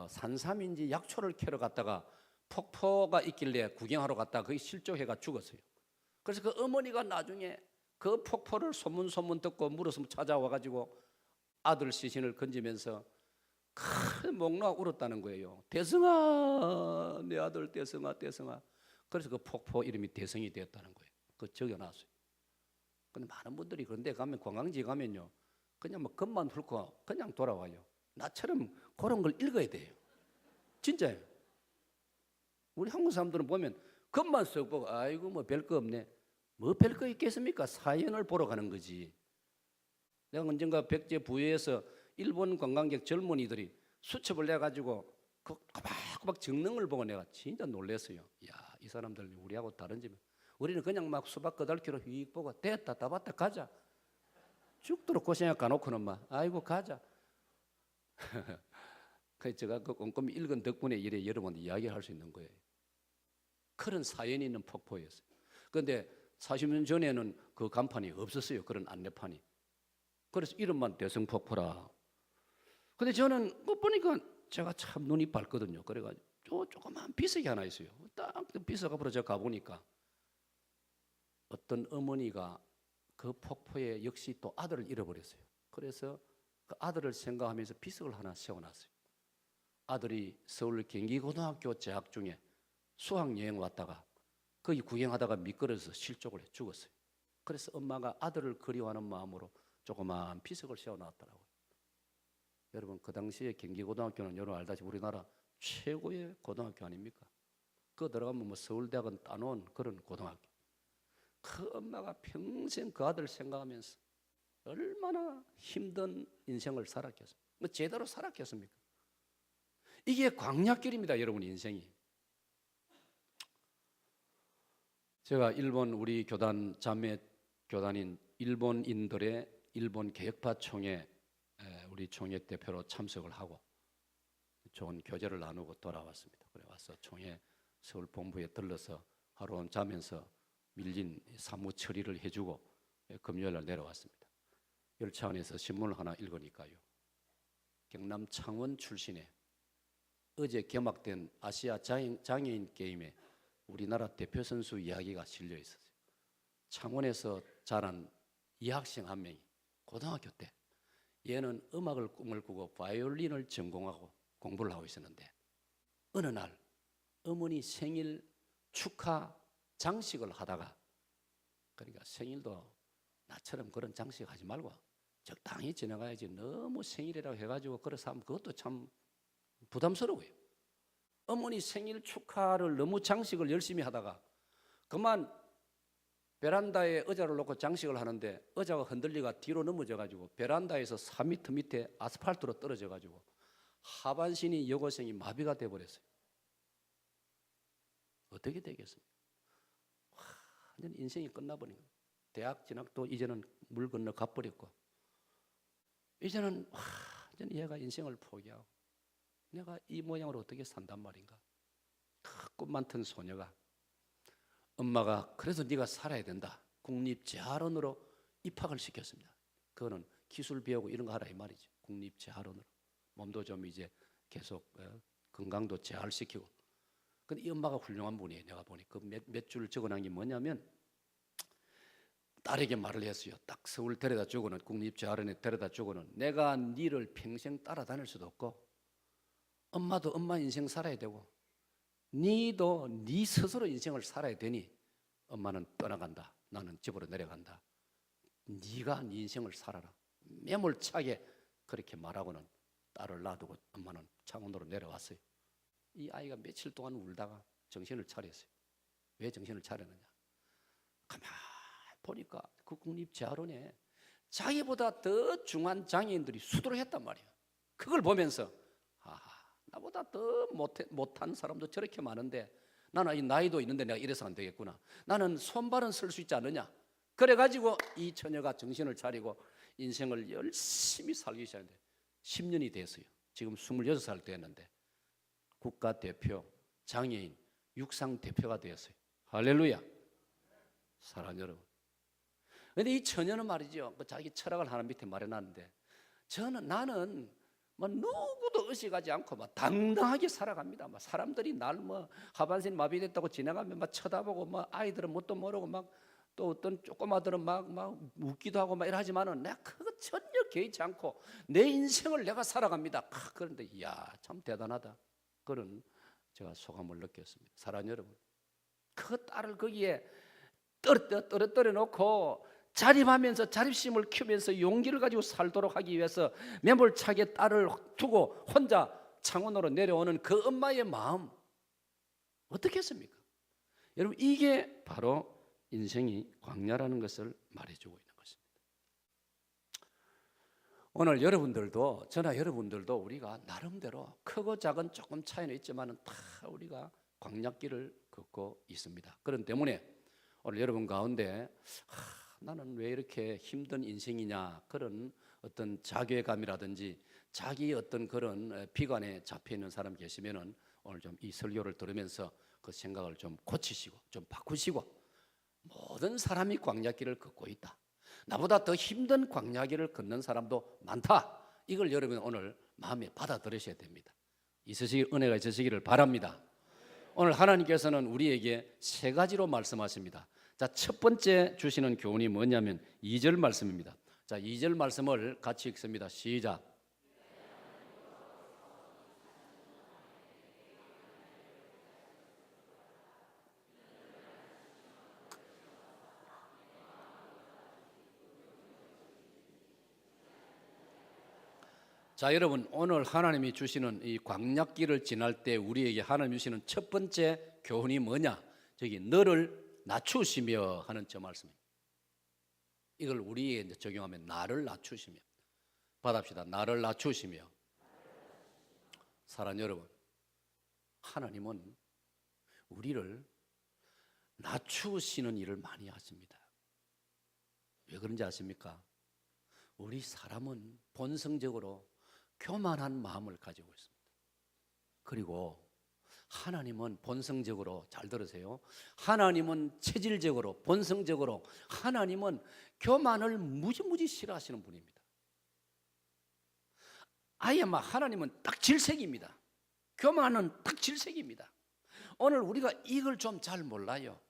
산삼인지 약초를 캐러 갔다가 폭포가 있길래 구경하러 갔다가 거기 실족해가 죽었어요. 그래서 그 어머니가 나중에 그 폭포를 소문 듣고 물었으면 찾아와가지고 아들 시신을 건지면서 큰 목놓아 울었다는 거예요. 대성아, 내 아들 대성아. 그래서 그 폭포 이름이 대성이 되었다는 거예요. 그거 적어놨어요. 근데 많은 분들이 그런데 가면 관광지 가면요 그냥 뭐 겉만 훑고 그냥 돌아와요. 나처럼 그런 걸 읽어야 돼요. 진짜예요. 우리 한국 사람들은 보면 겉만 썩 보고 아이고 뭐 별거 없네. 뭐 별거 있겠습니까? 사연을 보러 가는 거지. 내가 언젠가 백제 부여에서 일본 관광객 젊은이들이 수첩을 내가지고 그 꼬박꼬박 적는 걸 보고 내가 진짜 놀랐어요. 야, 이 사람들 우리하고 다른 점이 우리는 그냥 막 수박 거달기로 휙 보고 됐다 다 봤다 가자. 죽도록 고생해 가놓고는 막 아이고 가자. 그래서 제가 그 꼼꼼히 읽은 덕분에 이래 여러분 이야기할 수 있는 거예요. 그런 사연이 있는 폭포였어요. 그런데 40년 전에는 그 간판이 없었어요. 그런 안내판이. 그래서 이름만 대성폭포라. 근데 저는 못 보니까 제가 참 눈이 밝거든요. 그래가지고 조그만 비석이 하나 있어요. 딱 비석 앞으로 제가 가보니까 어떤 어머니가 그 폭포에 역시 또 아들을 잃어버렸어요. 그래서 그 아들을 생각하면서 비석을 하나 세워놨어요. 아들이 서울 경기고등학교 재학 중에 수학여행 왔다가 거기 구경하다가 미끄러져서 실족을 해 죽었어요. 그래서 엄마가 아들을 그리워하는 마음으로 조그만 비석을 세워놨더라고요. 여러분 그 당시에 경기고등학교는 여러분 알다시피 우리나라 최고의 고등학교 아닙니까? 그거 들어가면 뭐 서울대학은 따놓은 그런 고등학교. 그 엄마가 평생 그 아들 생각하면서 얼마나 힘든 인생을 살았겠습니까? 뭐 제대로 살았겠습니까? 이게 광야길입니다, 여러분 인생이. 제가 일본 우리 교단 자매 교단인 일본인들의 일본 개혁파 총회 우리 총회 대표로 참석을 하고 좋은 교제를 나누고 돌아왔습니다. 그래 와서 총회 서울 본부에 들러서 하루 자면서 밀린 사무 처리를 해주고 금요일 날 내려왔습니다. 열차 안에서 신문을 하나 읽으니까요. 경남 창원 출신의 어제 개막된 아시아 장애인 게임에 우리나라 대표 선수 이야기가 실려 있었어요. 창원에서 자란 이 학생 한 명이 고등학교 때 얘는 음악을 꿈을 꾸고 바이올린을 전공하고 공부를 하고 있었는데 어느 날 어머니 생일 축하 장식을 하다가, 그러니까 생일도 나처럼 그런 장식 하지 말고 적당히 지나가야지, 너무 생일이라고 해가지고 그래서 하면 그것도 참 부담스러워요. 어머니 생일 축하를 너무 장식을 열심히 하다가 그만 베란다에 의자를 놓고 장식을 하는데 의자가 흔들리가 뒤로 넘어져가지고 베란다에서 4m 밑에 아스팔트로 떨어져가지고 하반신이 여고생이 마비가 돼버렸어요. 어떻게 되겠습니까? 완전 인생이 끝나버린 거예요. 대학 진학도 이제는 물 건너 가버렸고, 이제는 완전 얘가 인생을 포기하고 내가 이 모양으로 어떻게 산단 말인가. 꿈 많던 소녀가 엄마가 그래서 네가 살아야 된다, 국립재활원으로 입학을 시켰습니다. 그거는 기술 배우고 이런 거 하라 이 말이죠. 국립재활원으로 몸도 좀 이제 계속 건강도 재활시키고. 근데 이 엄마가 훌륭한 분이에요. 내가 보니 그 몇 줄 적어놓은 게 뭐냐면, 딸에게 말을 했어요. 딱 서울 데려다 주고는, 국립재활원에 데려다 주고는, 내가 니를 평생 따라다닐 수도 없고 엄마도 엄마 인생 살아야 되고 니도 니 스스로 인생을 살아야 되니 엄마는 떠나간다, 나는 집으로 내려간다, 니가 니 인생을 살아라. 매몰차게 그렇게 말하고는 딸을 놔두고 엄마는 창원으로 내려왔어요. 이 아이가 며칠 동안 울다가 정신을 차렸어요. 왜 정신을 차렸느냐, 가만히 보니까 그 국립재활원에 자기보다 더 중한 장애인들이 수두를 했단 말이에요. 그걸 보면서 나보다 더 못한 사람도 저렇게 많은데 나는 이 나이도 있는데 내가 이래서 안 되겠구나, 나는 손발은 쓸 수 있지 않느냐. 그래가지고 이 처녀가 정신을 차리고 인생을 열심히 살기 시작했는데 10년이 됐어요. 지금 26살 됐는데 국가대표 장애인 육상 대표가 되었어요. 할렐루야. 사랑하는 여러분, 그런데 이 처녀는 말이죠, 자기 철학을 하나 밑에 말해놨는데, 나는 누구도 의식하지 않고 당당하게 살아갑니다. 사람들이 날 하반신 마비됐다고 지나가면 쳐다보고, 아이들은 뭣도 모르고 또 어떤 조그마들은 막 웃기도 하고 이러지만은 내가 그거 전혀 개의치 않고 내 인생을 내가 살아갑니다. 그런데 이야, 참 대단하다, 그런 제가 소감을 느꼈습니다. 사랑하는 여러분, 그 딸을 거기에 떨어뜨려 놓고 자립하면서 자립심을 키우면서 용기를 가지고 살도록 하기 위해서 매몰차게 딸을 두고 혼자 창원으로 내려오는 그 엄마의 마음 어떻게 했습니까? 여러분, 이게 바로 인생이 광야라는 것을 말해주고 있는 것입니다. 오늘 여러분들도, 저나 여러분들도 우리가 나름대로 크고 작은 조금 차이는 있지만 다 우리가 광야길을 걷고 있습니다. 그런 때문에 오늘 여러분 가운데 나는 왜 이렇게 힘든 인생이냐, 그런 어떤 자괴감이라든지 자기 어떤 그런 비관에 잡혀 있는 사람 계시면은 오늘 좀 이 설교를 들으면서 그 생각을 좀 고치시고 좀 바꾸시고, 모든 사람이 광야길을 걷고 있다, 나보다 더 힘든 광야길을 걷는 사람도 많다, 이걸 여러분 오늘 마음에 받아들이셔야 됩니다. 은혜가 있으시기를 바랍니다. 오늘 하나님께서는 우리에게 세 가지로 말씀하십니다. 자, 첫 번째 주시는 교훈이 뭐냐면 2절 말씀입니다. 자, 2절 말씀을 같이 읽습니다. 시작. 자, 여러분, 오늘 하나님이 주시는 이 광야길을 지날 때 우리에게 하나님이 주시는 첫 번째 교훈이 뭐냐? 저기 너를 낮추시며 하는 저 말씀입니다. 이걸 우리에게 적용하면 나를 낮추시며, 받합시다. 나를 낮추시며. 사랑하는 여러분, 하나님은 우리를 낮추시는 일을 많이 하십니다. 왜 그런지 아십니까? 우리 사람은 본성적으로 교만한 마음을 가지고 있습니다. 그리고 하나님은 본성적으로, 잘 들으세요, 하나님은 체질적으로, 본성적으로 하나님은 교만을 무지무지 싫어하시는 분입니다. 아예 하나님은 딱 질색입니다. 교만은 딱 질색입니다. 오늘 우리가 이걸 좀 잘 몰라요.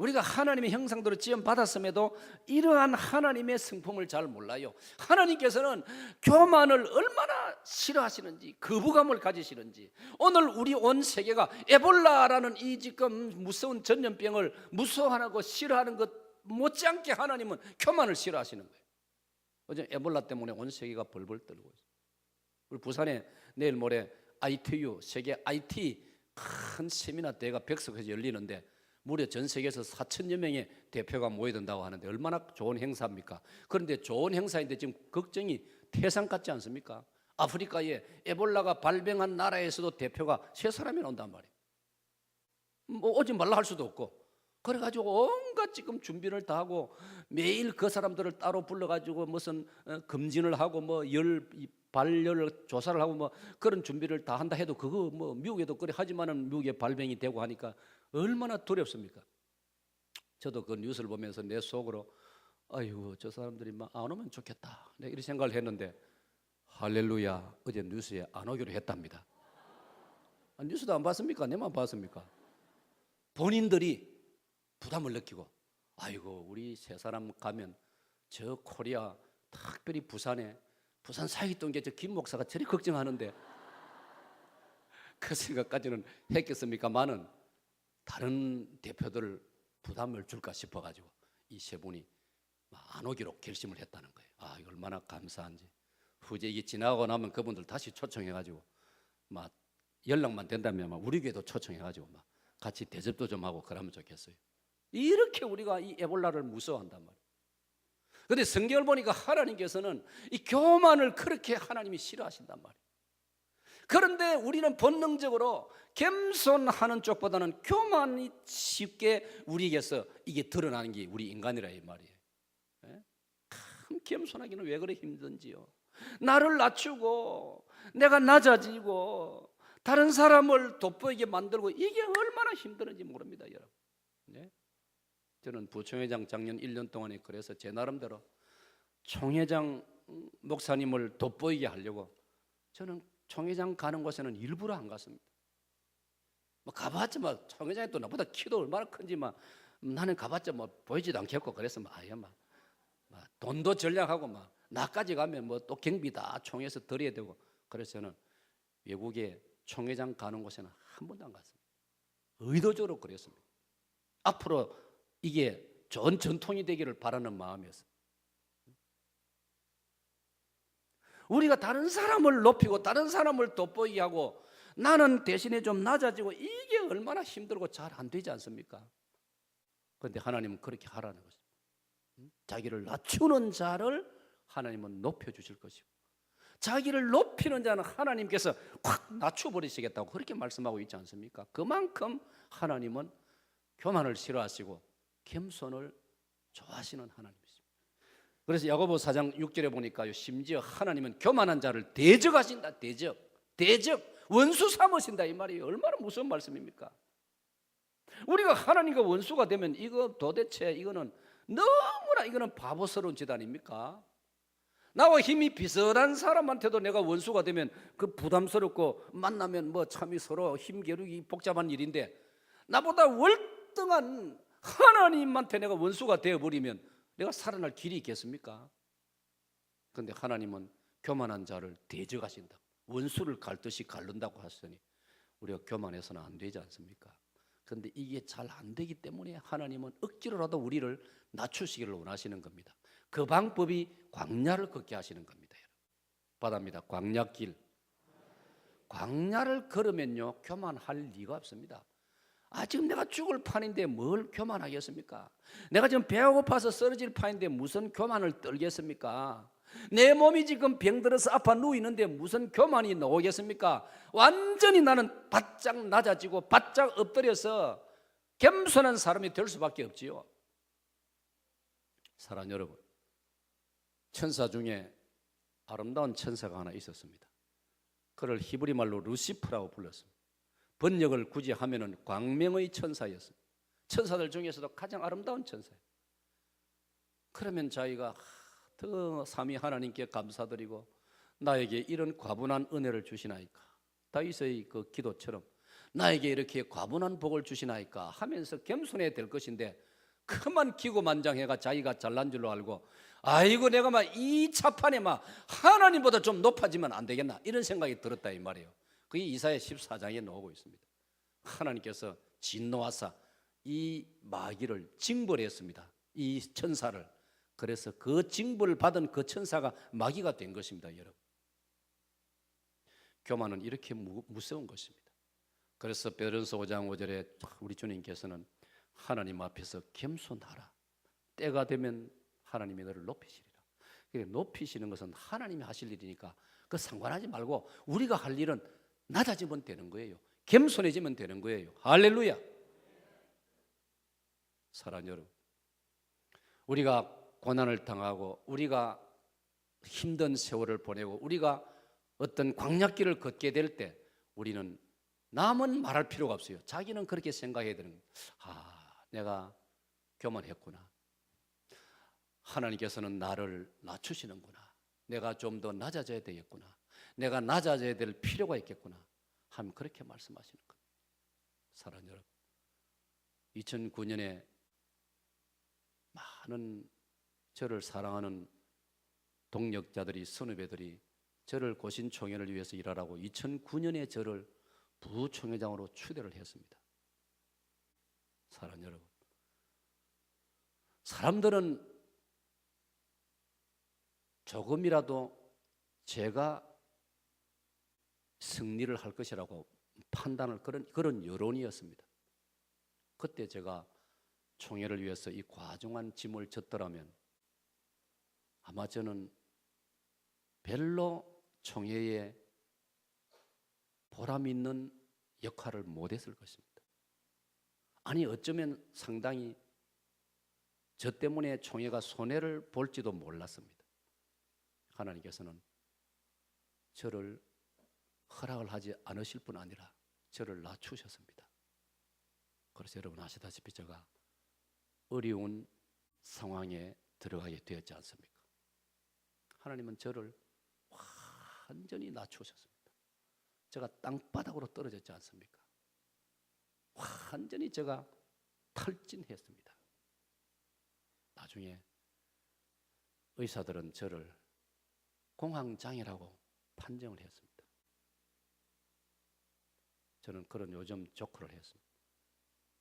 우리가 하나님의 형상대로 지음받았음에도 이러한 하나님의 성품을 잘 몰라요. 하나님께서는 교만을 얼마나 싫어하시는지, 거부감을 가지시는지, 오늘 우리 온 세계가 에볼라라는 이 지금 무서운 전염병을 무서워하고 싫어하는 것 못지않게 하나님은 교만을 싫어하시는 거예요. 어제 에볼라 때문에 온 세계가 벌벌 떨고 있어요. 우리 부산에 내일 모레 ITU 세계 IT 큰 세미나 대회가 백석에서 열리는데 무려 전 세계에서 4천여 명의 대표가 모여든다고 하는데 얼마나 좋은 행사입니까? 그런데 좋은 행사인데 지금 걱정이 태산 같지 않습니까? 아프리카에 에볼라가 발병한 나라에서도 대표가 3사람이 나온단 말이에요. 뭐 오지 말라 할 수도 없고, 그래가지고 온갖 지금 준비를 다 하고 매일 그 사람들을 따로 불러가지고 무슨 검진을 하고 뭐 발열 조사를 하고 뭐 그런 준비를 다 한다 해도 그거 뭐 미국에도 그래 하지만은 미국에 발병이 되고 하니까 얼마나 두렵습니까? 저도 그 뉴스를 보면서 내 속으로 아이고 저 사람들이 막 안 오면 좋겠다, 내가 이런 생각을 했는데 할렐루야, 어제 뉴스에 안 오기로 했답니다. 뉴스도 안 봤습니까? 내만 봤습니까? 본인들이 부담을 느끼고 아이고 우리 3사람 가면 저 코리아 특별히 부산 사기동계 저 김 목사가 저리 걱정하는데 그 생각까지는 했겠습니까만은 다른 대표들 부담을 줄까 싶어가지고 이 3분이 안 오기로 결심을 했다는 거예요. 아, 이거 얼마나 감사한지. 후제 이게 지나고 나면 그분들 다시 초청해가지고 막 연락만 된다면 막 우리 교회도 초청해가지고 막 같이 대접도 좀 하고 그러면 좋겠어요. 이렇게 우리가 이 에볼라를 무서워한단 말이에요. 그런데 성경을 보니까 하나님께서는 이 교만을 그렇게 하나님이 싫어하신단 말이에요. 그런데 우리는 본능적으로 겸손하는 쪽보다는 교만이 쉽게 우리에게서 이게 드러나는 게 우리 인간이라 이 말이에요. 참 겸손하기는 왜 그래 힘든지요. 나를 낮추고 내가 낮아지고 다른 사람을 돋보이게 만들고 이게 얼마나 힘든지 모릅니다, 여러분. 네? 저는 부총회장 작년 1년 동안에 그래서 제 나름대로 총회장 목사님을 돋보이게 하려고 저는 총회장 가는 곳에는 일부러 안 갔습니다. 뭐 가봤자 뭐 총회장이 또 나보다 키도 얼마나 큰지 막 나는 가봤자 뭐 보이지도 않겠고 그래서 아예 막 돈도 전략하고 막 나까지 가면 뭐 또 경비 다 총회에서 드려야 되고 그래서 저는 외국에 총회장 가는 곳에는 한 번도 안 갔습니다. 의도적으로 그랬습니다. 앞으로 이게 좋은 전통이 되기를 바라는 마음이었어요. 우리가 다른 사람을 높이고 다른 사람을 돋보이게 하고 나는 대신에 좀 낮아지고 이게 얼마나 힘들고 잘 안 되지 않습니까? 그런데 하나님은 그렇게 하라는 것입니다. 자기를 낮추는 자를 하나님은 높여주실 것이고 자기를 높이는 자는 하나님께서 확 낮춰버리시겠다고 그렇게 말씀하고 있지 않습니까? 그만큼 하나님은 교만을 싫어하시고 겸손을 좋아하시는 하나님이십니다. 그래서 야고보 4장 6절에 보니까요, 심지어 하나님은 교만한 자를 대적하신다. 대적 원수 삼으신다 이 말이에요. 얼마나 무서운 말씀입니까? 우리가 하나님과 원수가 되면 이거 도대체 이거는 너무나 이거는 바보스러운 짓 아닙니까? 나와 힘이 비슷한 사람한테도 내가 원수가 되면 그 부담스럽고 만나면 뭐 참이 서로 힘겨루기 복잡한 일인데 나보다 월등한 하나님한테 내가 원수가 되어버리면 내가 살아날 길이 있겠습니까? 그런데 하나님은 교만한 자를 대적하신다. 원수를 갈듯이 갈른다고 하시니 우리가 교만해서는 안 되지 않습니까? 그런데 이게 잘 안 되기 때문에 하나님은 억지로라도 우리를 낮추시기를 원하시는 겁니다. 그 방법이 광야를 걷게 하시는 겁니다. 바다입니다. 광야길. 광야를 걸으면요 교만할 리가 없습니다. 지금 내가 죽을 판인데 뭘 교만하겠습니까? 내가 지금 배가 고파서 쓰러질 판인데 무슨 교만을 떨겠습니까? 내 몸이 지금 병들어서 아파 누워있는데 무슨 교만이 나오겠습니까? 완전히 나는 바짝 낮아지고 바짝 엎드려서 겸손한 사람이 될 수밖에 없지요. 사랑하는 여러분, 천사 중에 아름다운 천사가 하나 있었습니다. 그를 히브리 말로 루시프라고 불렀습니다. 번역을 굳이 하면은 광명의 천사였습니다. 천사들 중에서도 가장 아름다운 천사예요. 그러면 저희가 더 삼위 하나님께 감사드리고 나에게 이런 과분한 은혜를 주시나이까, 다윗의 그 기도처럼 나에게 이렇게 과분한 복을 주시나이까 하면서 겸손해야 될 것인데 그만 기고만장해가 자기가 잘난 줄로 알고, 아이고 내가 막 이 차판에 막 하나님보다 좀 높아지면 안 되겠나 이런 생각이 들었다 이 말이에요. 그게 이사야 14장에 나오고 있습니다. 하나님께서 진노하사 이 마귀를 징벌했습니다. 이 천사를. 그래서 그 징벌을 받은 그 천사가 마귀가 된 것입니다, 여러분. 교만은 이렇게 무서운 것입니다. 그래서 베드로전서 5장 5절에 우리 주님께서는 하나님 앞에서 겸손하라. 때가 되면 하나님이 너를 높이시리라. 높이시는 것은 하나님이 하실 일이니까 그 상관하지 말고 우리가 할 일은 낮아지면 되는 거예요. 겸손해지면 되는 거예요. 할렐루야. 사랑하는 여러분, 우리가 고난을 당하고 우리가 힘든 세월을 보내고 우리가 어떤 광야길을 걷게 될 때 우리는 남은 말할 필요가 없어요. 자기는 그렇게 생각해야 되는 거예요. 내가 교만했구나. 하나님께서는 나를 낮추시는구나. 내가 좀 더 낮아져야 되겠구나. 내가 낮아져야 될 필요가 있겠구나 하면 그렇게 말씀하시는 거예요. 사랑하는 여러분, 2009년에 많은 저를 사랑하는 동력자들이, 선후배들이 저를 고신총회를 위해서 일하라고 2009년에 저를 부총회장으로 추대를 했습니다. 사랑하는 여러분, 사람들은 조금이라도 제가 승리를 할 것이라고 판단을 그런 여론이었습니다. 그때 제가 총회를 위해서 이 과중한 짐을 졌더라면 아마 저는 별로 총회에 보람 있는 역할을 못했을 것입니다. 아니 어쩌면 상당히 저 때문에 총회가 손해를 볼지도 몰랐습니다. 하나님께서는 저를 허락을 하지 않으실 뿐 아니라 저를 낮추셨습니다. 그래서 여러분 아시다시피 제가 어려운 상황에 들어가게 되었지 않습니까? 하나님은 저를 완전히 낮추셨습니다. 제가 땅바닥으로 떨어졌지 않습니까? 완전히 제가 탈진했습니다. 나중에 의사들은 저를 공황장애라고 판정을 했습니다. 저는 그런 요즘 조크를 했습니다.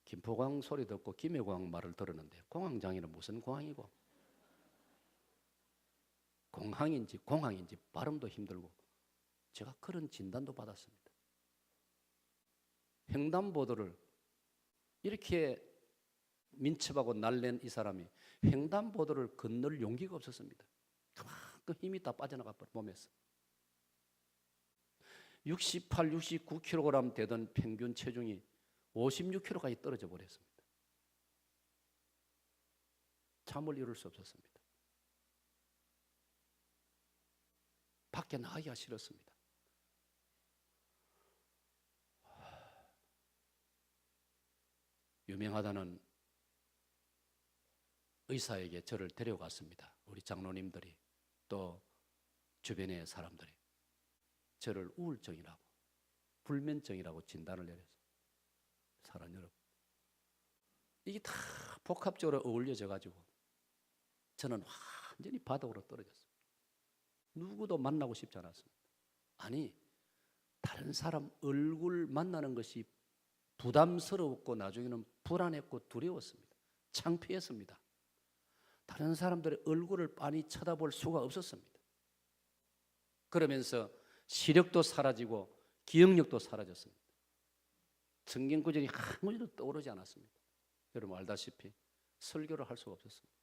김포광 소리 듣고 김해광 말을 들었는데 공황장애는 무슨 공황이고 공황인지 발음도 힘들고 제가 그런 진단도 받았습니다. 횡단보도를 이렇게 민첩하고 날랜 이 사람이 횡단보도를 건널 용기가 없었습니다. 그만큼 힘이 다 빠져나가 버려 몸에서. 68, 69kg 되던 평균 체중이 56kg까지 떨어져 버렸습니다. 잠을 이룰 수 없었습니다. 밖에 나가기가 싫었습니다. 유명하다는 의사에게 저를 데려갔습니다. 우리 장로님들이 또 주변의 사람들이 저를 우울증이라고 불면증이라고 진단을 내렸어요. 사랑하는 여러분, 이게 다 복합적으로 어울려져 가지고 저는 완전히 바닥으로 떨어졌습니다. 누구도 만나고 싶지 않았습니다. 아니, 다른 사람 얼굴 만나는 것이 부담스러웠고 나중에는 불안했고 두려웠습니다. 창피했습니다. 다른 사람들의 얼굴을 빤히 쳐다볼 수가 없었습니다. 그러면서 시력도 사라지고 기억력도 사라졌습니다. 성경 구절이 한 구절도 떠오르지 않았습니다. 여러분 알다시피 설교를 할 수가 없었습니다.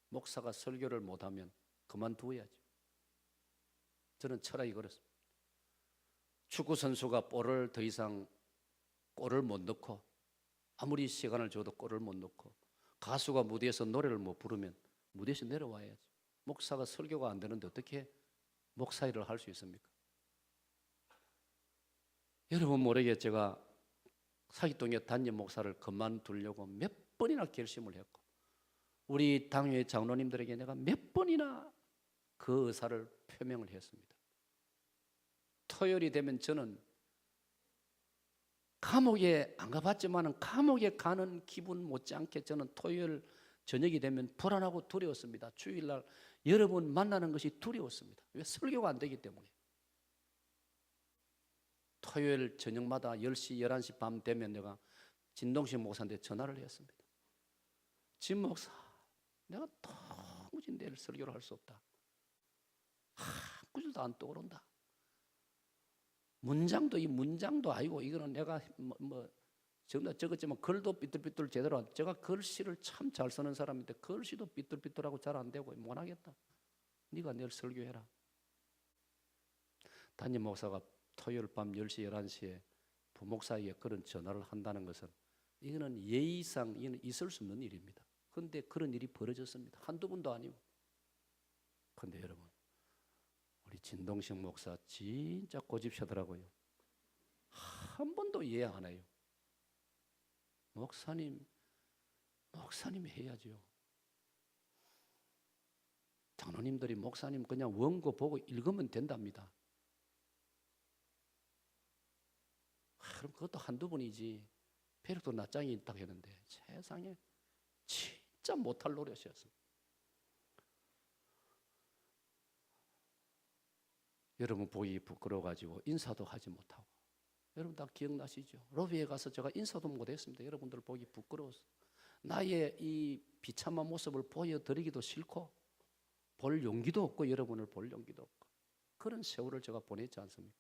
목사가 설교를 못하면 그만두어야죠. 저는 철학이 그렇습니다. 축구 선수가 볼을 더 이상 골을 못 넣고 아무리 시간을 줘도 골을 못 넣고 가수가 무대에서 노래를 못 부르면 무대에서 내려와야지. 목사가 설교가 안 되는데 어떻게 목사 일을 할 수 있습니까? 여러분 모르게 제가 사기동의 담임 목사를 그만두려고 몇 번이나 결심을 했고 우리 당회 장로님들에게 내가 몇 번이나 그 의사를 표명을 했습니다. 토요일이 되면 저는 감옥에 안 가봤지만 감옥에 가는 기분 못지않게 저는 토요일 저녁이 되면 불안하고 두려웠습니다. 주일날 여러분 만나는 것이 두려웠습니다. 왜? 설교가 안 되기 때문에. 토요일 저녁마다 10시, 11시 밤 되면 내가 진동식 목사한테 전화를 했습니다. 진 목사, 내가 도무지 내일 설교를 할 수 없다. 한 구절도 안 떠오른다. 이 문장도 아니고 이거는 내가 적었지만 글도 삐뚤삐뚤 제대로 안, 제가 글씨를 참 잘 쓰는 사람인데 글씨도 삐뚤삐뚤하고 잘 안 되고 못하겠다. 네가 내일 설교해라. 담임 목사가 토요일 밤 10시, 11시에 부목사에게 그런 전화를 한다는 것은 이거는 예의상 이거는 있을 수 없는 일입니다. 그런데 그런 일이 벌어졌습니다. 한두 번도 아니고. 그런데 여러분, 우리 진동식 목사 진짜 고집하더라고요. 한 번도 이해 안 해요. 목사님이 해야죠. 장로님들이 목사님 그냥 원고 보고 읽으면 된답니다. 그럼 그것도 한두 번이지. 배력도 낯장이 있다고 했는데 세상에 진짜 못할 노릇이었습니다. 여러분 보기 부끄러워가지고 인사도 하지 못하고, 여러분 다 기억나시죠? 로비에 가서 제가 인사도 못했습니다. 여러분들 보기 부끄러워서. 나의 이 비참한 모습을 보여드리기도 싫고 볼 용기도 없고 여러분을 볼 용기도 없고 그런 세월을 제가 보냈지 않습니까?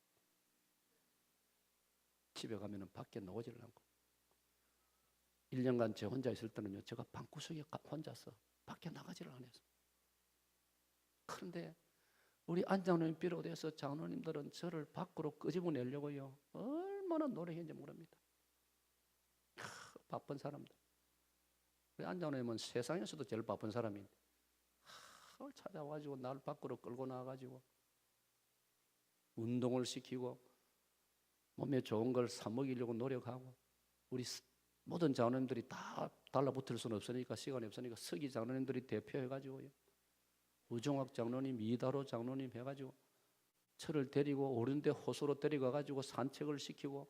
집에 가면은 밖에 나오지를 않고 1년간 제 혼자 있을 때는요, 제가 방구석에 혼자서 밖에 나가지를 않았어요. 그런데 우리 안장로님 비롯해서 장로님들은 저를 밖으로 끄집어내려고요 얼마나 노력했는지 모릅니다. 바쁜 사람들. 우리 안장로님은 세상에서도 제일 바쁜 사람인데 그걸 찾아와가지고 날 밖으로 끌고 나와가지고 운동을 시키고 몸에 좋은 걸 사 먹이려고 노력하고, 우리 모든 장로님들이 다 달라붙을 수는 없으니까, 시간이 없으니까 서기 장로님들이 대표해가지고요, 우종학 장로님, 이다로 장로님 해가지고 저를 데리고 오른데 호수로 데리고 가가지고 산책을 시키고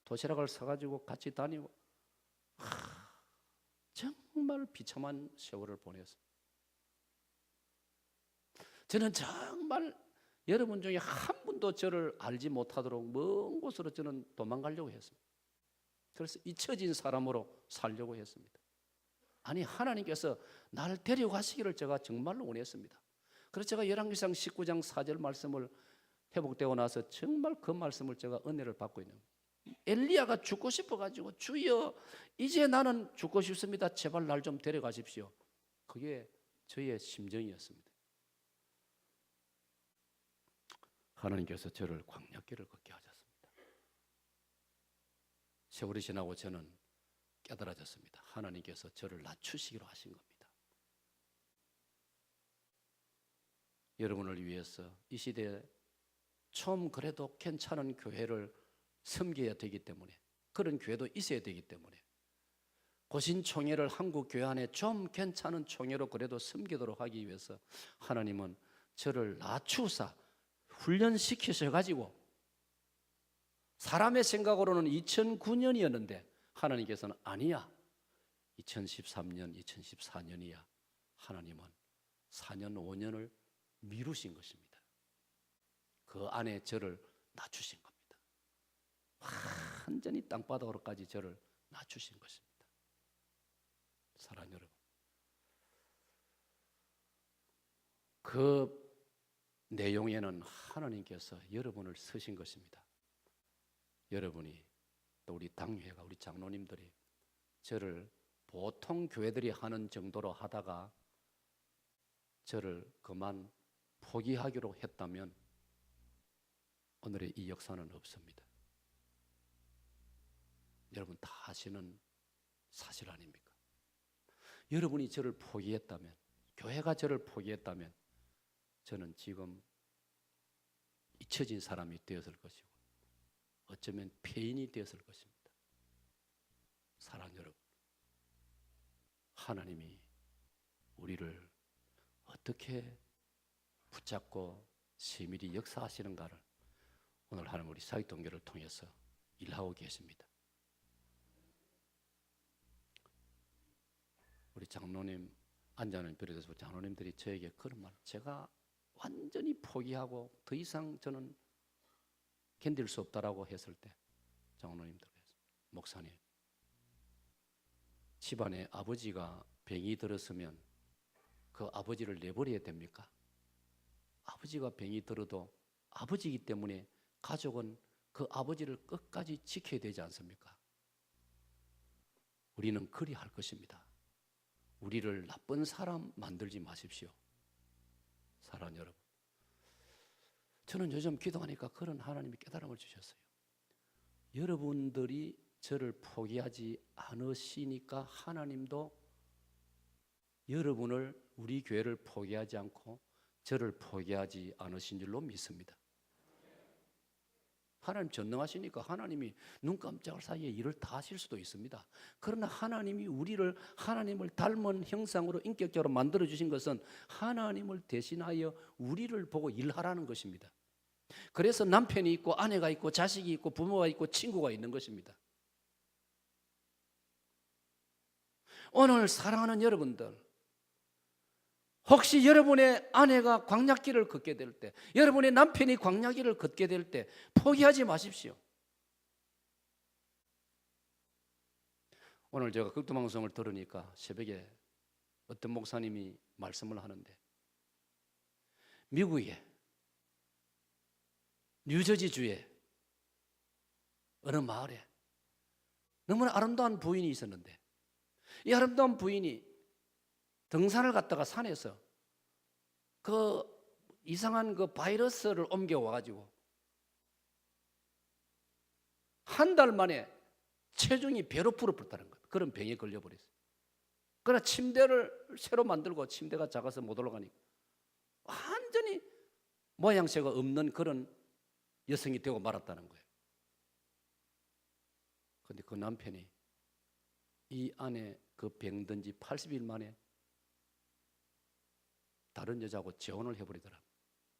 도시락을 사가지고 같이 다니고, 정말 비참한 세월을 보냈어요. 저는 정말 여러분 중에 한 분도 저를 알지 못하도록 먼 곳으로 저는 도망가려고 했습니다. 그래서 잊혀진 사람으로 살려고 했습니다. 아니, 하나님께서 나를 데려가시기를 제가 정말로 원했습니다. 그래서 제가 열왕기상 19장 4절 말씀을 회복되고 나서 정말 그 말씀을 제가 은혜를 받고 있는 거예요. 엘리야가 죽고 싶어가지고 주여 이제 나는 죽고 싶습니다. 제발 날 좀 데려가십시오. 그게 저의 심정이었습니다. 하나님께서 저를 광야길을 걷게 하셨습니다. 세월이 지나고 저는 깨달아졌습니다. 하나님께서 저를 낮추시기로 하신 겁니다. 여러분을 위해서 이 시대에 좀 그래도 괜찮은 교회를 섬겨야 되기 때문에, 그런 교회도 있어야 되기 때문에 고신총회를 한국 교회 안에 좀 괜찮은 총회로 그래도 섬기도록 하기 위해서 하나님은 저를 낮추사 훈련시키셔가지고, 사람의 생각으로는 2009년이었는데 하나님께서는 아니야, 2013년, 2014년이야. 하나님은 4년, 5년을 미루신 것입니다. 그 안에 저를 낮추신 겁니다. 완전히 땅바닥으로까지 저를 낮추신 것입니다. 사랑하는 여러분, 그 내용에는 하나님께서 여러분을 쓰신 것입니다. 여러분이, 또 우리 당회가, 우리 장로님들이 저를 보통 교회들이 하는 정도로 하다가 저를 그만 포기하기로 했다면 오늘의 이 역사는 없습니다. 여러분 다 아시는 사실 아닙니까? 여러분이 저를 포기했다면, 교회가 저를 포기했다면 저는 지금 잊혀진 사람이 되었을 것이고 어쩌면 폐인이 되었을 것입니다. 사랑하는 여러분, 하나님이 우리를 어떻게 붙잡고 세밀히 역사하시는가를 오늘 하나님 우리 사역동교를 통해서 일하고 계십니다. 우리 장로님, 안자는 비롯해서 장로님들이 저에게 그런 말, 제가 완전히 포기하고 더 이상 저는 견딜 수 없다라고 했을 때 장로님들께서, 목사님, 집안에 아버지가 병이 들었으면 그 아버지를 내버려야 됩니까? 아버지가 병이 들어도 아버지이기 때문에 가족은 그 아버지를 끝까지 지켜야 되지 않습니까? 우리는 그리할 것입니다. 우리를 나쁜 사람 만들지 마십시오. 사랑하는 여러분, 저는 요즘 기도하니까 그런 하나님이 깨달음을 주셨어요. 여러분들이 저를 포기하지 않으시니까 하나님도 여러분을, 우리 교회를 포기하지 않고 저를 포기하지 않으신 줄로 믿습니다. 하나님 전능하시니까 하나님이 눈 깜짝할 사이에 일을 다 하실 수도 있습니다. 그러나 하나님이 우리를 하나님을 닮은 형상으로 인격적으로 만들어 주신 것은 하나님을 대신하여 우리를 보고 일하라는 것입니다. 그래서 남편이 있고 아내가 있고 자식이 있고 부모가 있고 친구가 있는 것입니다. 오늘 사랑하는 여러분들, 혹시 여러분의 아내가 광야길을 걷게 될 때, 여러분의 남편이 광야길을 걷게 될 때 포기하지 마십시오. 오늘 제가 극동방송을 들으니까 새벽에 어떤 목사님이 말씀을 하는데, 미국의 뉴저지주의 어느 마을에 너무나 아름다운 부인이 있었는데, 이 아름다운 부인이 등산을 갔다가 산에서 그 이상한 그 바이러스를 옮겨와 가지고 한 달 만에 체중이 배로 불었다는 것, 그런 병에 걸려버렸어요. 그러나 침대를 새로 만들고 침대가 작아서 못 올라가니까 완전히 모양새가 없는 그런 여성이 되고 말았다는 거예요. 그런데 그 남편이 이 아내 그 병든 지 80일 만에 다른 여자하고 재혼을 해버리더랍니다.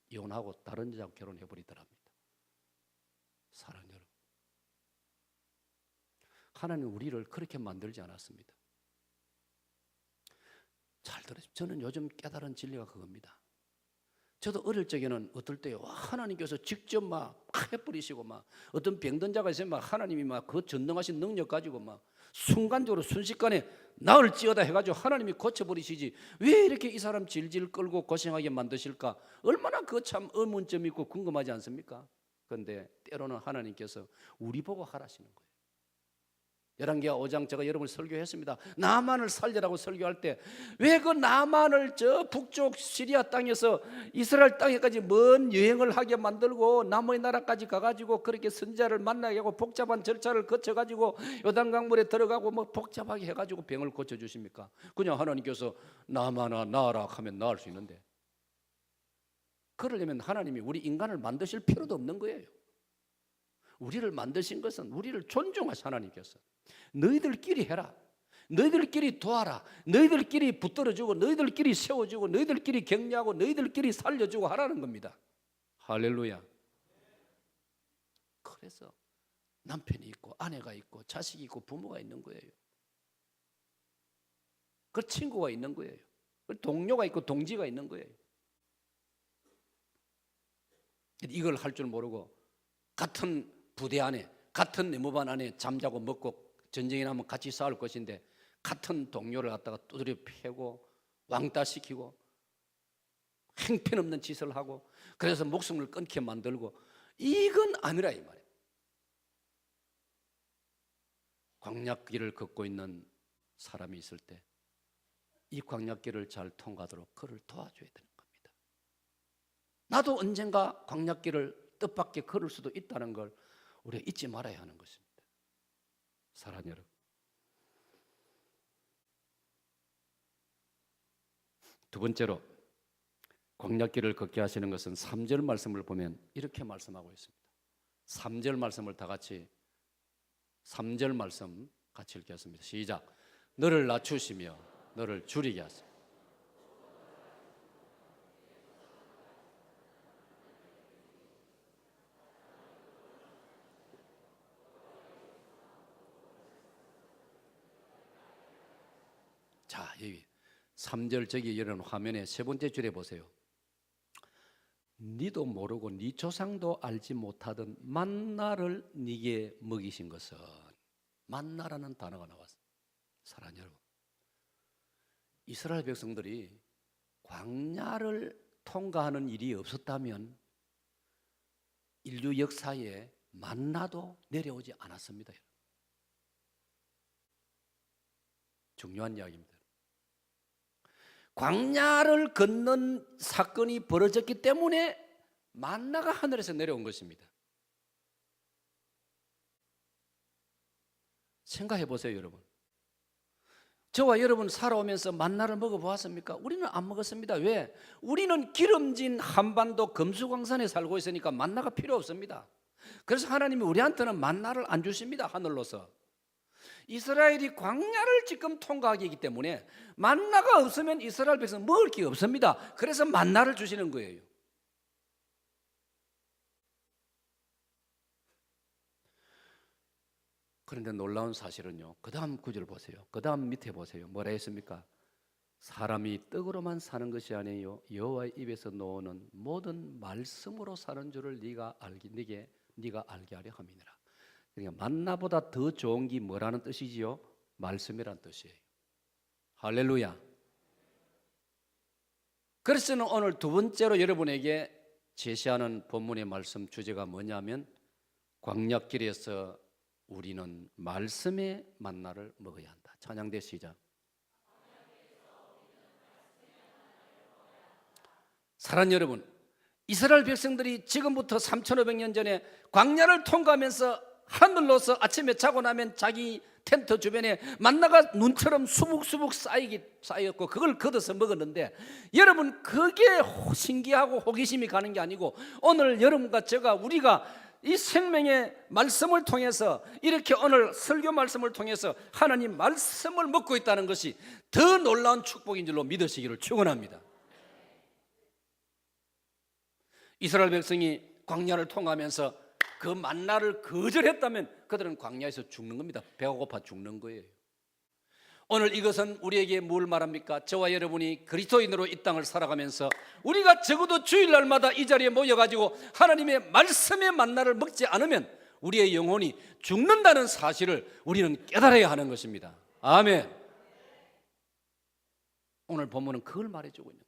이혼하고 다른 여자하고 결혼해버리더랍니다. 사랑하는 여러분, 하나님은 우리를 그렇게 만들지 않았습니다. 잘 들으십시오. 저는 요즘 깨달은 진리가 그겁니다. 저도 어릴 적에는 어떨 때요, 하나님께서 직접 막 해버리시고, 막 어떤 병든 자가 있으면 막 하나님이 막 그 전능하신 능력 가지고 막 순간적으로 순식간에 나을지어다 해가지고 하나님이 고쳐버리시지, 왜 이렇게 이 사람 질질 끌고 고생하게 만드실까? 얼마나 그 참 의문점이 있고 궁금하지 않습니까? 그런데 때로는 하나님께서 우리 보고 하라시는 거예요. 열왕기하 5장 제가 여러분을 설교했습니다. 나만을 살리라고 설교할 때 왜 그 나만을 저 북쪽 시리아 땅에서 이스라엘 땅에까지 먼 여행을 하게 만들고 남의 나라까지 가가지고 그렇게 선지자를 만나게 하고 복잡한 절차를 거쳐가지고 요단강물에 들어가고 뭐 복잡하게 해가지고 병을 고쳐주십니까? 그냥 하나님께서 나만아 나아라 하면 나을 수 있는데, 그러려면 하나님이 우리 인간을 만드실 필요도 없는 거예요. 우리를 만드신 것은 우리를 존중하신 하나님께서 너희들끼리 해라, 너희들끼리 도와라, 너희들끼리 붙들어주고 너희들끼리 세워주고 너희들끼리 격려하고 너희들끼리 살려주고 하라는 겁니다. 할렐루야. 그래서 남편이 있고 아내가 있고 자식이 있고 부모가 있는 거예요. 그 친구가 있는 거예요. 그 동료가 있고 동지가 있는 거예요. 이걸 할 줄 모르고 같은 부대 안에, 같은 내무반 안에 잠자고 먹고 전쟁이 나면 같이 싸울 것인데 같은 동료를 갖다가 두드려 패고 왕따시키고 행편없는 짓을 하고 그래서 목숨을 끊게 만들고, 이건 아니라 이 말이에요. 광야길을 걷고 있는 사람이 있을 때 이 광야길을 잘 통과하도록 그를 도와줘야 되는 겁니다. 나도 언젠가 광야길을 뜻밖의 걸을 수도 있다는 걸 우리가 잊지 말아야 하는 것입니다. 사랑하는 여러분, 두 번째로 광야길을 걷게 하시는 것은 3절 말씀을 보면 이렇게 말씀하고 있습니다. 3절 말씀을 다 같이, 3절 말씀 같이 읽겠습니다. 시작. 너를 낮추시며 너를 줄이게 하소서. 자, 여기 3절 저기 이런 화면에 세 번째 줄에 보세요. 니도 모르고 니 조상도 알지 못하던 만나를 니게 먹이신 것은, 만나라는 단어가 나왔어요. 사랑하는 여러분, 이스라엘 백성들이 광야를 통과하는 일이 없었다면 인류 역사에 만나도 내려오지 않았습니다. 중요한 이야기입니다. 광야를 걷는 사건이 벌어졌기 때문에 만나가 하늘에서 내려온 것입니다. 생각해 보세요, 여러분. 저와 여러분 살아오면서 만나를 먹어보았습니까? 우리는 안 먹었습니다. 왜? 우리는 기름진 한반도 금수강산에 살고 있으니까 만나가 필요 없습니다. 그래서 하나님이 우리한테는 만나를 안 주십니다. 하늘로서. 이스라엘이 광야를 지금 통과하기 때문에 만나가 없으면 이스라엘 백성 먹을 게 없습니다. 그래서 만나를 주시는 거예요. 그런데 놀라운 사실은요, 그 다음 구절 보세요. 그 다음 밑에 보세요. 뭐라 했습니까? 사람이 떡으로만 사는 것이 아니에요, 여호와의 입에서 나오는 모든 말씀으로 사는 줄을 네가 알게 하려 함이니라. 그러니까 만나보다 더 좋은 게 뭐라는 뜻이지요? 말씀이란 뜻이에요. 할렐루야. 그래서 저는 오늘 두 번째로 여러분에게 제시하는 본문의 말씀 주제가 뭐냐면, 광야길에서 우리는 말씀의 만나를 먹어야 한다. 찬양대 시작. 사랑하는 여러분, 이스라엘 백성들이 지금부터 3,500년 전에 광야를 통과하면서 하늘로서 아침에 자고 나면 자기 텐트 주변에 만나가 눈처럼 수북수북 쌓였고 그걸 걷어서 먹었는데, 여러분 그게 신기하고 호기심이 가는 게 아니고, 오늘 여러분과 우리가 이 생명의 말씀을 통해서, 이렇게 오늘 설교 말씀을 통해서 하나님 말씀을 먹고 있다는 것이 더 놀라운 축복인 줄로 믿으시기를 축원합니다. 이스라엘 백성이 광야를 통하면서 그 만나를 거절했다면 그들은 광야에서 죽는 겁니다. 배가 고파 죽는 거예요. 오늘 이것은 우리에게 뭘 말합니까? 저와 여러분이 그리스도인으로 이 땅을 살아가면서 우리가 적어도 주일날마다 이 자리에 모여가지고 하나님의 말씀의 만나를 먹지 않으면 우리의 영혼이 죽는다는 사실을 우리는 깨달아야 하는 것입니다. 아멘. 오늘 본문은 그걸 말해주고 있는 거예요.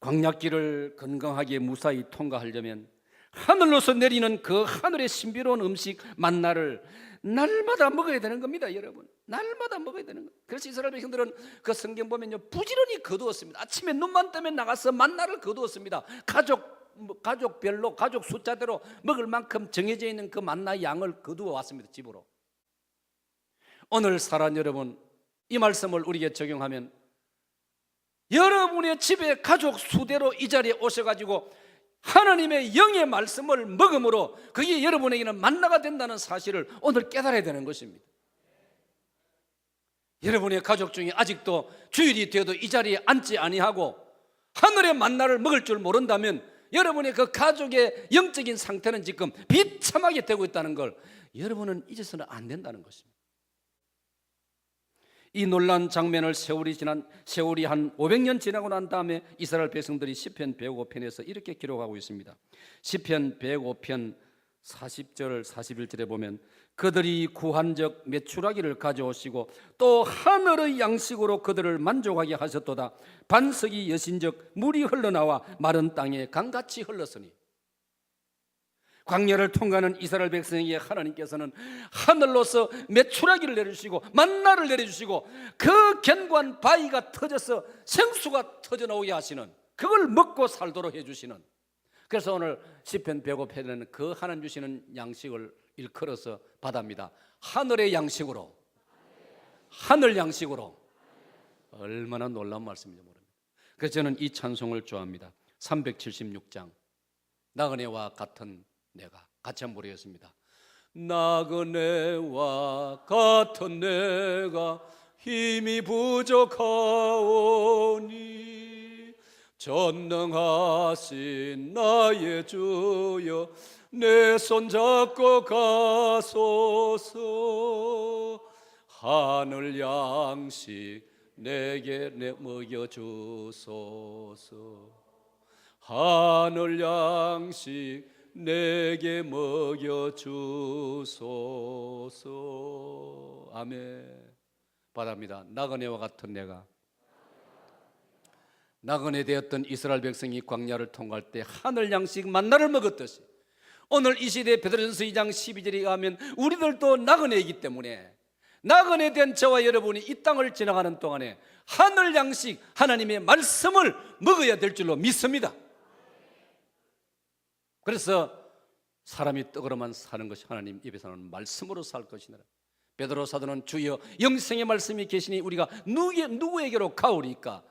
광야길을 건강하게 무사히 통과하려면 하늘로서 내리는 그 하늘의 신비로운 음식 만나를 날마다 먹어야 되는 겁니다, 여러분. 날마다 먹어야 되는 거예요. 그래서 이스라엘 백성들은 그 성경 보면요, 부지런히 거두었습니다. 아침에 눈만 뜨면 나가서 만나를 거두었습니다. 가족별로, 가족 숫자대로 먹을 만큼 정해져 있는 그 만나 양을 거두어 왔습니다, 집으로. 오늘 사랑하는 여러분, 이 말씀을 우리에게 적용하면 여러분의 집에 가족 수대로 이 자리에 오셔가지고 하나님의 영의 말씀을 먹음으로 그게 여러분에게는 만나가 된다는 사실을 오늘 깨달아야 되는 것입니다. 여러분의 가족 중에 아직도 주일이 되어도 이 자리에 앉지 아니하고 하늘의 만나를 먹을 줄 모른다면 여러분의 그 가족의 영적인 상태는 지금 비참하게 되고 있다는 걸 여러분은 잊어서는 안 된다는 것입니다. 이 놀라운 장면을 세월이 한 500년 지나고 난 다음에 이스라엘 백성들이 시편 105편에서 이렇게 기록하고 있습니다. 시편 105편 40절 41절에 보면 그들이 구한 적 메추라기를 가져오시고 또 하늘의 양식으로 그들을 만족하게 하셨도다. 반석이 여신 적 물이 흘러나와 마른 땅에 강같이 흘렀으니. 광야를 통과하는 이스라엘 백성에게 하나님께서는 하늘로서 메추라기를 내려주시고 만나를 내려주시고 그 견고한 바위가 터져서 생수가 터져나오게 하시는, 그걸 먹고 살도록 해주시는. 그래서 오늘 시편 105편에는 그 하나님 주시는 양식을 일컬어서 받합니다. 하늘의 양식으로, 하늘 양식으로. 얼마나 놀라운 말씀인지 모릅니다. 그래서 저는 이 찬송을 좋아합니다. 376장 나그네와 같은 내가, 같이 한번 부르겠습니다. 나그네와 같은 내가 힘이 부족하오니 전능하신 나의 주여 내 손 잡고 가소서. 하늘 양식 내게 먹여 주소서. 하늘 양식 내게 먹여 주소서. 아멘. 바랍니다. 나그네와 같은 내가, 나그네 되었던 이스라엘 백성이 광야를 통과할 때 하늘 양식 만나를 먹었듯이 오늘 이 시대 베드로전서 2장 12절에 가면 우리들도 나그네이기 때문에 나그네 된 저와 여러분이 이 땅을 지나가는 동안에 하늘 양식 하나님의 말씀을 먹어야 될 줄로 믿습니다. 그래서 사람이 떡으로만 사는 것이 하나님 입에서는 말씀으로 살 것이니라. 베드로 사도는 주여 영생의 말씀이 계시니 우리가 누구에게로 가오리까?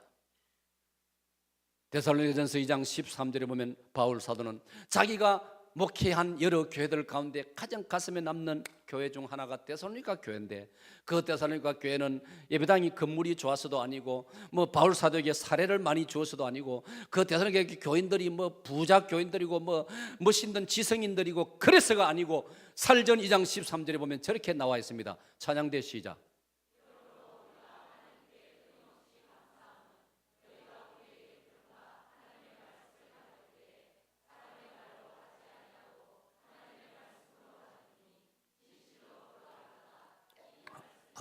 데살로니가전서 2장 13절에 보면 바울 사도는 자기가 목회한 여러 교회들 가운데 가장 가슴에 남는 교회 중 하나가 데살로니가 교회인데, 그 데살로니가 교회는 예배당이 건물이 좋아서도 아니고 바울 사도에게 사례를 많이 주어서도 아니고, 그 데살로니가 교인들이 부자 교인들이고 멋있는 지성인들이고 그래서가 아니고, 살전 2장 13절에 보면 저렇게 나와 있습니다. 찬양대 시작.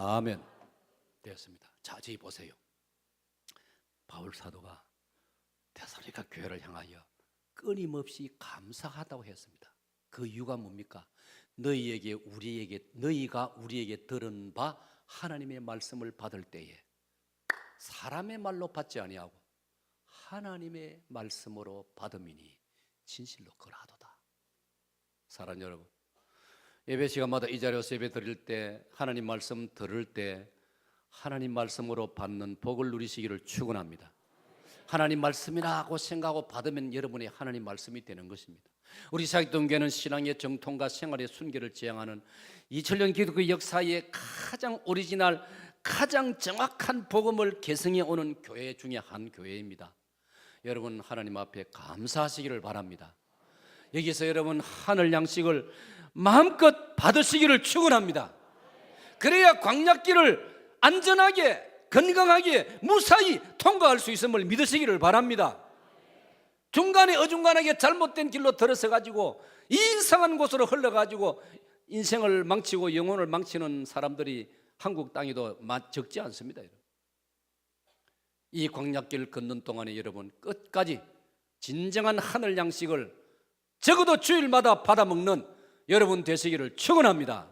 아멘. 되었습니다. 자세히 보세요. 바울 사도가 데살로니가 교회를 향하여 끊임없이 감사하다고 했습니다. 그 이유가 뭡니까? 너희가 우리에게 들은 바 하나님의 말씀을 받을 때에 사람의 말로 받지 아니하고 하나님의 말씀으로 받음이니 진실로 그러하도다. 사랑하는 여러분, 예배 시간마다 이 자리에서 예배 드릴 때, 하나님 말씀 들을 때 하나님 말씀으로 받는 복을 누리시기를 축원합니다. 하나님 말씀이라고 생각하고 받으면 여러분의 하나님 말씀이 되는 것입니다. 우리 사역동교회는 신앙의 정통과 생활의 순결을 지향하는 2000년 기독교 역사의 가장 오리지널, 가장 정확한 복음을 계승해 오는 교회 중에 한 교회입니다. 여러분 하나님 앞에 감사하시기를 바랍니다. 여기서 여러분 하늘 양식을 마음껏 받으시기를 축원합니다. 그래야 광야길을 안전하게, 건강하게, 무사히 통과할 수 있음을 믿으시기를 바랍니다. 중간에 어중간하게 잘못된 길로 들어서 가지고 이상한 곳으로 흘러가지고 인생을 망치고 영혼을 망치는 사람들이 한국 땅에도 적지 않습니다. 이 광야길 걷는 동안에 여러분 끝까지 진정한 하늘 양식을 적어도 주일마다 받아먹는 여러분 되시기를 축원합니다.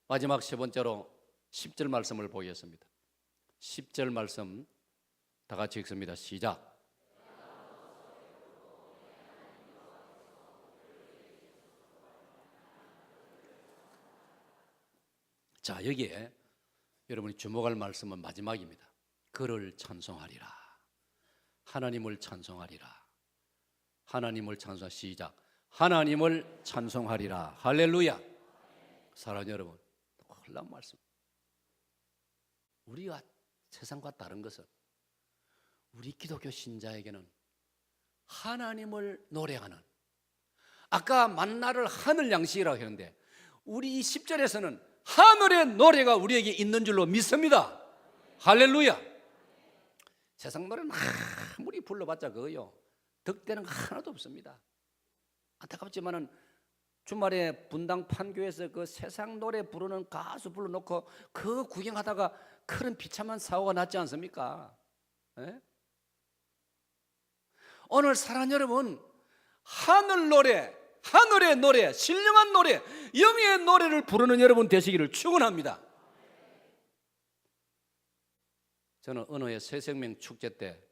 마지막 세 번째로 10절 말씀을 보겠습니다. 10절 말씀 다 같이 읽습니다. 시작. 자, 여기에 여러분이 주목할 말씀은 마지막입니다. 그를 찬송하리라. 하나님을 찬송하리라. 하나님을 찬송하리라. 시작. 하나님을 찬송하리라. 할렐루야. 사랑하는 여러분, 놀라운 말씀. 우리가 세상과 다른 것은 우리 기독교 신자에게는 하나님을 노래하는, 아까 만나를 하늘 양식이라고 했는데 우리 이 10절에서는 하늘의 노래가 우리에게 있는 줄로 믿습니다. 할렐루야. 세상 노래는 아무리 불러봤자 그거요, 득되는 거 하나도 없습니다. 안타깝지만은 주말에 분당 판교에서 그 세상 노래 부르는 가수 불러놓고 그거 구경하다가 큰 비참한 사고가 났지 않습니까? 에? 오늘 사랑하는 여러분, 하늘 노래, 하늘의 노래, 신령한 노래, 영의 노래를 부르는 여러분 되시기를 축원합니다. 저는 어느 해 새생명 축제 때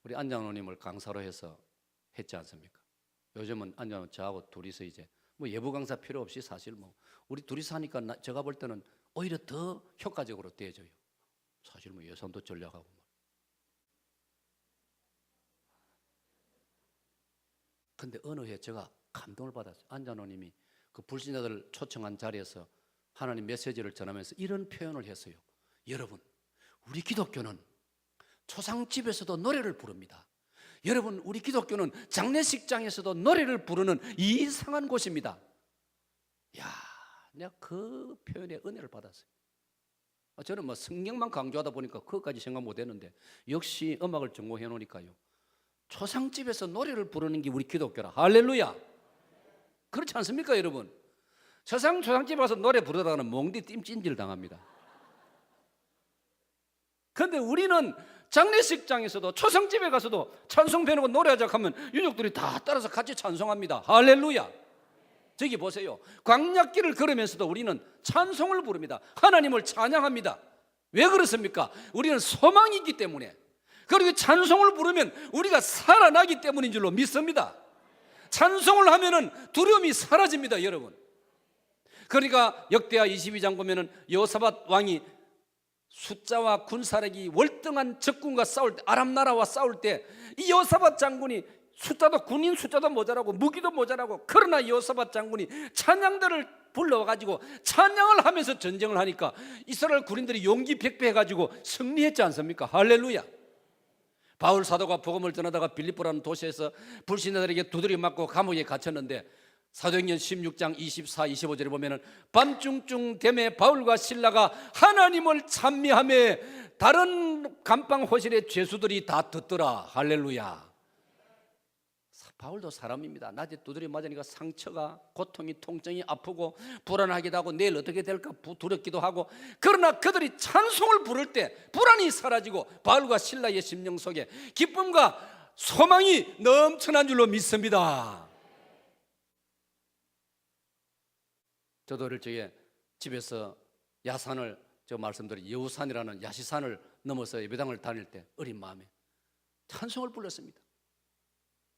우리 안장로님을 강사로 해서 했지 않습니까? 요즘은 안장로 저하고 둘이서 이제 예부 강사 필요 없이 사실 우리 둘이서 하니까 제가 볼 때는 오히려 더 효과적으로 되어져요. 사실 예산도 절약하고. 근데 어느 해 제가 감동을 받았어요. 안장로님이 그 불신자들 초청한 자리에서 하나님 메시지를 전하면서 이런 표현을 했어요. 여러분, 우리 기독교는 초상집에서도 노래를 부릅니다. 여러분, 우리 기독교는 장례식장에서도 노래를 부르는 이상한 곳입니다. 야, 내가 그 표현에 은혜를 받았어요. 저는 뭐 성경만 강조하다 보니까 그것까지 생각 못했는데 역시 음악을 전공해 놓으니까요. 초상집에서 노래를 부르는 게 우리 기독교라. 할렐루야. 그렇지 않습니까, 여러분? 초상집에 가서 노래 부르다가는 몽디 찜찜질 당합니다. 그런데 우리는 장례식장에서도 초상집에 가서도 찬송 배우고 노래하자 하면 유족들이 다 따라서 같이 찬송합니다. 할렐루야. 저기 보세요. 광야길을 걸으면서도 우리는 찬송을 부릅니다. 하나님을 찬양합니다. 왜 그렇습니까? 우리는 소망이 있기 때문에. 그리고 찬송을 부르면 우리가 살아나기 때문인 줄로 믿습니다. 찬송을 하면은 두려움이 사라집니다, 여러분. 그러니까 역대하 22장 보면은 여호사밧 왕이 숫자와 군사력이 월등한 적군과 싸울 때, 아람 나라와 싸울 때 이 여호사밧 장군이 숫자도 군인 숫자도 모자라고 무기도 모자라고, 그러나 여호사밧 장군이 찬양대를 불러가지고 찬양을 하면서 전쟁을 하니까 이스라엘 군인들이 용기 백배해가지고 승리했지 않습니까? 할렐루야. 바울 사도가 복음을 전하다가 빌립보라는 도시에서 불신자들에게 두드려 맞고 감옥에 갇혔는데 사도행전 16장 24, 25절에 보면은 밤중쯤 되매 바울과 실라가 하나님을 찬미하며 다른 감방 호실의 죄수들이 다 듣더라. 할렐루야. 바울도 사람입니다. 낮에 두드려 맞으니까 상처가, 고통이, 통증이 아프고 불안하기도 하고 내일 어떻게 될까 두렵기도 하고, 그러나 그들이 찬송을 부를 때 불안이 사라지고 바울과 실라의 심령 속에 기쁨과 소망이 넘쳐난 줄로 믿습니다. 저도 어릴 적에 집에서 야산을, 저 말씀드린 여우산이라는 야시산을 넘어서 예배당을 다닐 때 어린 마음에 찬송을 불렀습니다.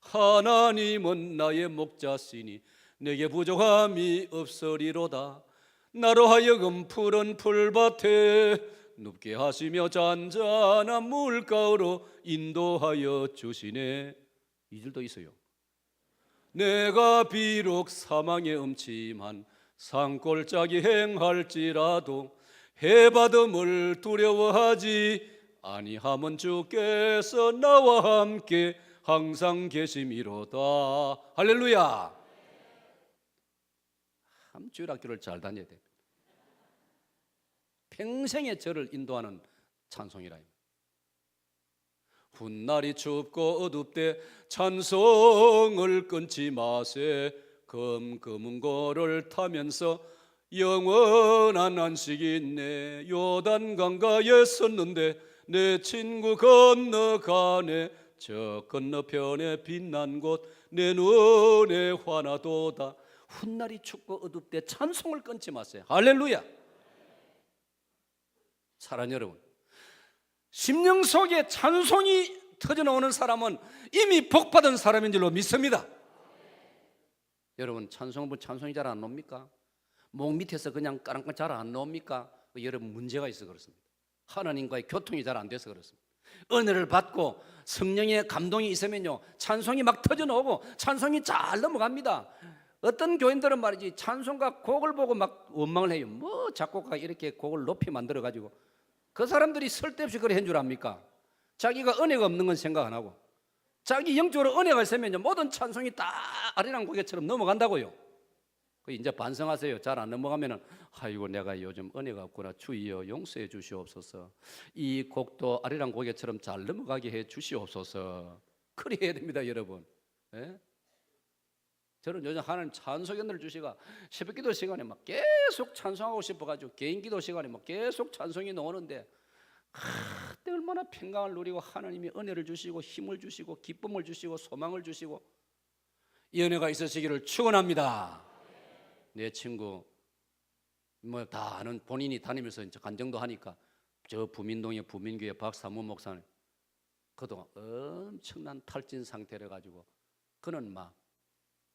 하나님은 나의 목자시니 내게 부족함이 없으리로다. 나로 하여금 푸른 풀밭에 눕게 하시며 잔잔한 물가로 인도하여 주시네. 이 줄도 있어요. 내가 비록 사망의 음침한 산골짜기 행할지라도 해받음을 두려워하지 아니함은 주께서 나와 함께 항상 계심이로다. 할렐루야. 주일학교를 잘 다녀야 돼. 평생에 저를 인도하는 찬송이라. 훗날이 춥고 어둡되 찬송을 끊지 마세. 검은 고를 타면서 영원한 안식이 있네. 요단 강가에 섰는데 내 친구 건너가네. 저 건너편에 빛난 곳 내 눈에 환하도다. 훗날이 춥고 어둡되 찬송을 끊지 마세요. 할렐루야. 사랑하는 여러분, 심령 속에 찬송이 터져나오는 사람은 이미 복받은 사람인 줄로 믿습니다. 여러분, 찬송이 잘 안 나옵니까? 목 밑에서 그냥 까랑까랑 잘 안 나옵니까? 여러분, 문제가 있어 그렇습니다. 하나님과의 교통이 잘 안 돼서 그렇습니다. 은혜를 받고 성령의 감동이 있으면요, 찬송이 막 터져나오고 찬송이 잘 넘어갑니다. 어떤 교인들은 말이지 찬송가 곡을 보고 막 원망을 해요. 뭐 작곡가가 이렇게 곡을 높이 만들어가지고, 그 사람들이 쓸데없이 그래 한 줄 압니까? 자기가 은혜가 없는 건 생각 안 하고 자기 영적으로 은혜가 있으면요 모든 찬송이 다 아리랑 고개처럼 넘어간다고요. 이제 반성하세요. 잘 안 넘어가면은 아이고 내가 요즘 은혜가 없구나. 주여 용서해 주시옵소서. 이 곡도 아리랑 고개처럼 잘 넘어가게 해 주시옵소서. 그래 해야 됩니다, 여러분. 예? 저는 요즘 하나님 찬송 연을 주시가 새벽기도 시간에 막 계속 찬송하고 싶어가지고 개인기도 시간에 막 계속 찬송이 나오는데 그때 얼마나 평강을 누리고 하나님이 은혜를 주시고 힘을 주시고 기쁨을 주시고 소망을 주시고 이 은혜가 있으시기를 축원합니다. 내 친구 뭐 다 아는, 본인이 다니면서 이제 간증도 하니까 저 부민동의 부민교회 박사무 목사님 그동안 엄청난 탈진 상태를 가지고 그는 막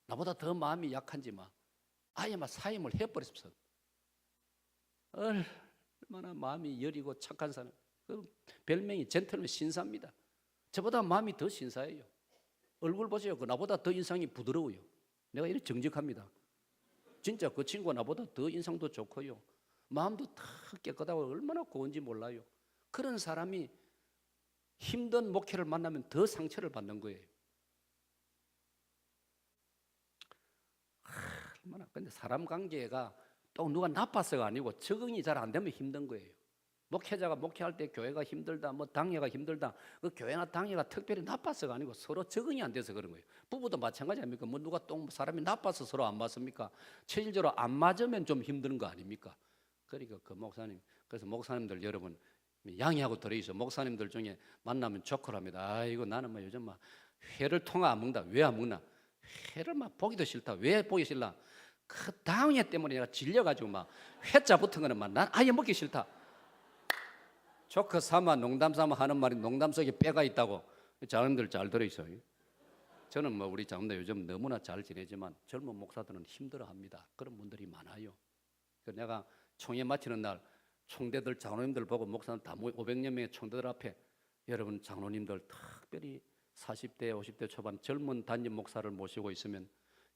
나보다 더 마음이 약한지 막 아예 막 사임을 해버렸어. 얼마나 마음이 여리고 착한 사람. 그 별명이 젠틀맨 신사입니다. 저보다 마음이 더 신사예요. 얼굴 보세요. 그 나보다 더 인상이 부드러워요. 내가 이렇게 정직합니다. 진짜 그 친구가 나보다 더 인상도 좋고요, 마음도 다 깨끗하고 얼마나 고운지 몰라요. 그런 사람이 힘든 목회를 만나면 더 상처를 받는 거예요. 얼마나. 근데 사람 관계가 또 누가 나빠서가 아니고 적응이 잘 안 되면 힘든 거예요. 목회자가 목회할 때 교회가 힘들다, 뭐 당회가 힘들다, 그 교회나 당회가 특별히 나빠서가 아니고 서로 적응이 안 돼서 그런 거예요. 부부도 마찬가지 아닙니까? 뭐 누가 또 사람이 나빠서 서로 안 맞습니까? 체질적으로 안 맞으면 좀 힘든 거 아닙니까? 그러니까 그 목사님, 그래서 목사님들 여러분 양해하고 들어있어. 목사님들 중에 만나면 조컬합니다. 아이고 나는 뭐 요즘 막 회를 통화 안 먹는다. 왜 안 먹나? 회를 막 보기도 싫다. 왜 보기 싫나? 그 당회 때문에 내가 질려가지고 막 회자 붙은 거는 막 난 아예 먹기 싫다. 조커 삼아 농담 삼아 하는 말이 농담 속에 빼가 있다고. 장로님들 잘 들어있어요. 저는 뭐 우리 장로님들 요즘 너무나 잘 지내지만 젊은 목사들은 힘들어합니다. 그런 분들이 많아요. 그래서 내가 총회 마치는 날 총대들 장로님들 보고 목사님 다 500여 명의 총대들 앞에 여러분 장로님들 특별히 40대 50대 초반 젊은 단임 목사를 모시고 있으면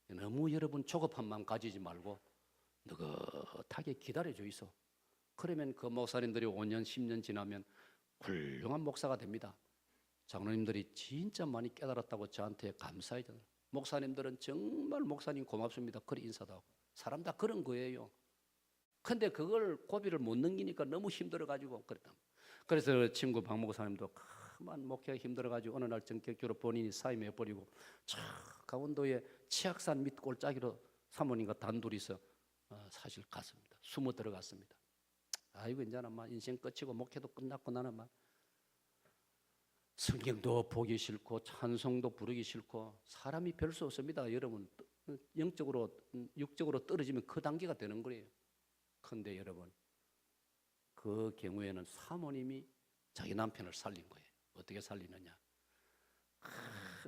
너무 여러분 조급한 마음 가지지 말고 느긋하게 기다려줘 있어. 그러면 그 목사님들이 5년 10년 지나면 훌륭한 목사가 됩니다. 장로님들이 진짜 많이 깨달았다고 저한테 감사하잖아요. 목사님들은 정말 목사님 고맙습니다. 그리 인사도 하고. 사람 다 그런 거예요. 근데 그걸 고비를 못 넘기니까 너무 힘들어가지고 그랬다. 그래서 친구 박 목사님도 그만 목회가 힘들어가지고 어느 날 전격적으로 본인이 사임해버리고 강원도의 치악산 밑 골짜기로 사모님과 단둘이서 사실 갔습니다. 숨어 들어갔습니다. 아이고 이제는 막 인생 끝이고 목회도 끝났고 나는 막 성경도 보기 싫고 찬송도 부르기 싫고 사람이 별 수 없습니다. 여러분 영적으로 육적으로 떨어지면 그 단계가 되는 거예요. 그런데 여러분 그 경우에는 사모님이 자기 남편을 살린 거예요. 어떻게 살리느냐?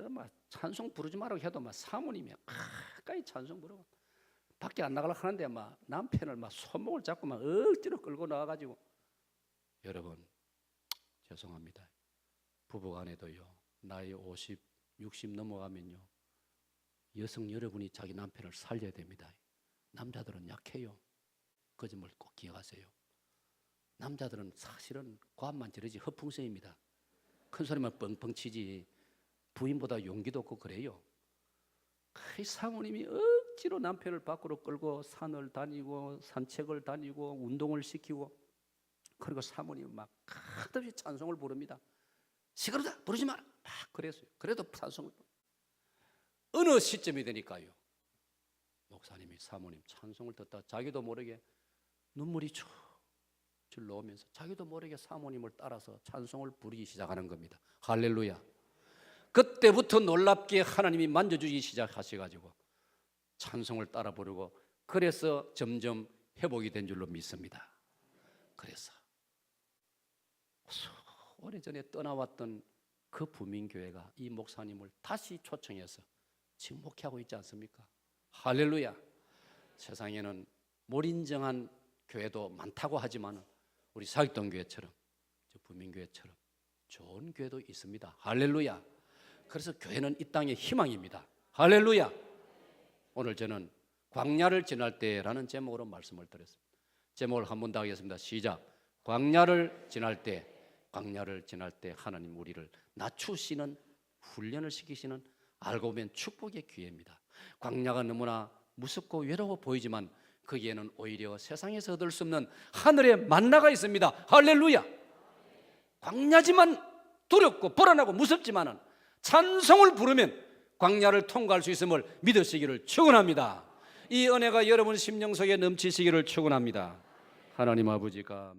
막 찬송 부르지 말라고 해도 막 사모님이 가까이 찬송 부르고 밖에 안 나가려고 하는데 막 남편을 막 손목을 잡고 막 억지로 끌고 나와가지고 여러분 죄송합니다. 부부간에도요 나이 50, 60 넘어가면요 여성 여러분이 자기 남편을 살려야 됩니다. 남자들은 약해요. 그 점을 꼭 기억하세요. 남자들은 사실은 고함만 지르지 허풍성입니다. 큰 소리만 뻥뻥 치지 부인보다 용기도 없고 그래요. 그 사모님이 억지로 남편을 밖으로 끌고 산을 다니고 산책을 다니고 운동을 시키고 그리고 사모님은 막 끝없이 찬송을 부릅니다. 시끄럽다 부르지 마라 막 그랬어요. 그래도 찬송을 어느 시점이 되니까요 목사님이 사모님 찬송을 듣다 자기도 모르게 눈물이 줄 나오면서 자기도 모르게 사모님을 따라서 찬송을 부르기 시작하는 겁니다. 할렐루야. 그때부터 놀랍게 하나님이 만져주기 시작하셔가지고 찬송을 따라 부르고 그래서 점점 회복이 된 줄로 믿습니다. 그래서 오래전에 떠나왔던 그 부민교회가 이 목사님을 다시 초청해서 지금 목회하고 있지 않습니까? 할렐루야. 세상에는 몰인정한 교회도 많다고 하지만 우리 사역동교회처럼 부민교회처럼 좋은 교회도 있습니다. 할렐루야. 그래서 교회는 이 땅의 희망입니다. 할렐루야. 오늘 저는 광야를 지날 때라는 제목으로 말씀을 드렸습니다. 제목을 한 번 더 하겠습니다. 시작. 광야를 지날 때, 광야를 지날 때 하나님 우리를 낮추시는 훈련을 시키시는 알고 보면 축복의 기회입니다. 광야가 너무나 무섭고 외로워 보이지만 거기에는 오히려 세상에서 얻을 수 없는 하늘의 만나가 있습니다. 할렐루야. 광야지만 두렵고 불안하고 무섭지만은 찬송을 부르면 광야를 통과할 수 있음을 믿으시기를 축원합니다. 이 은혜가 여러분 심령 속에 넘치시기를 축원합니다. 하나님 아버지가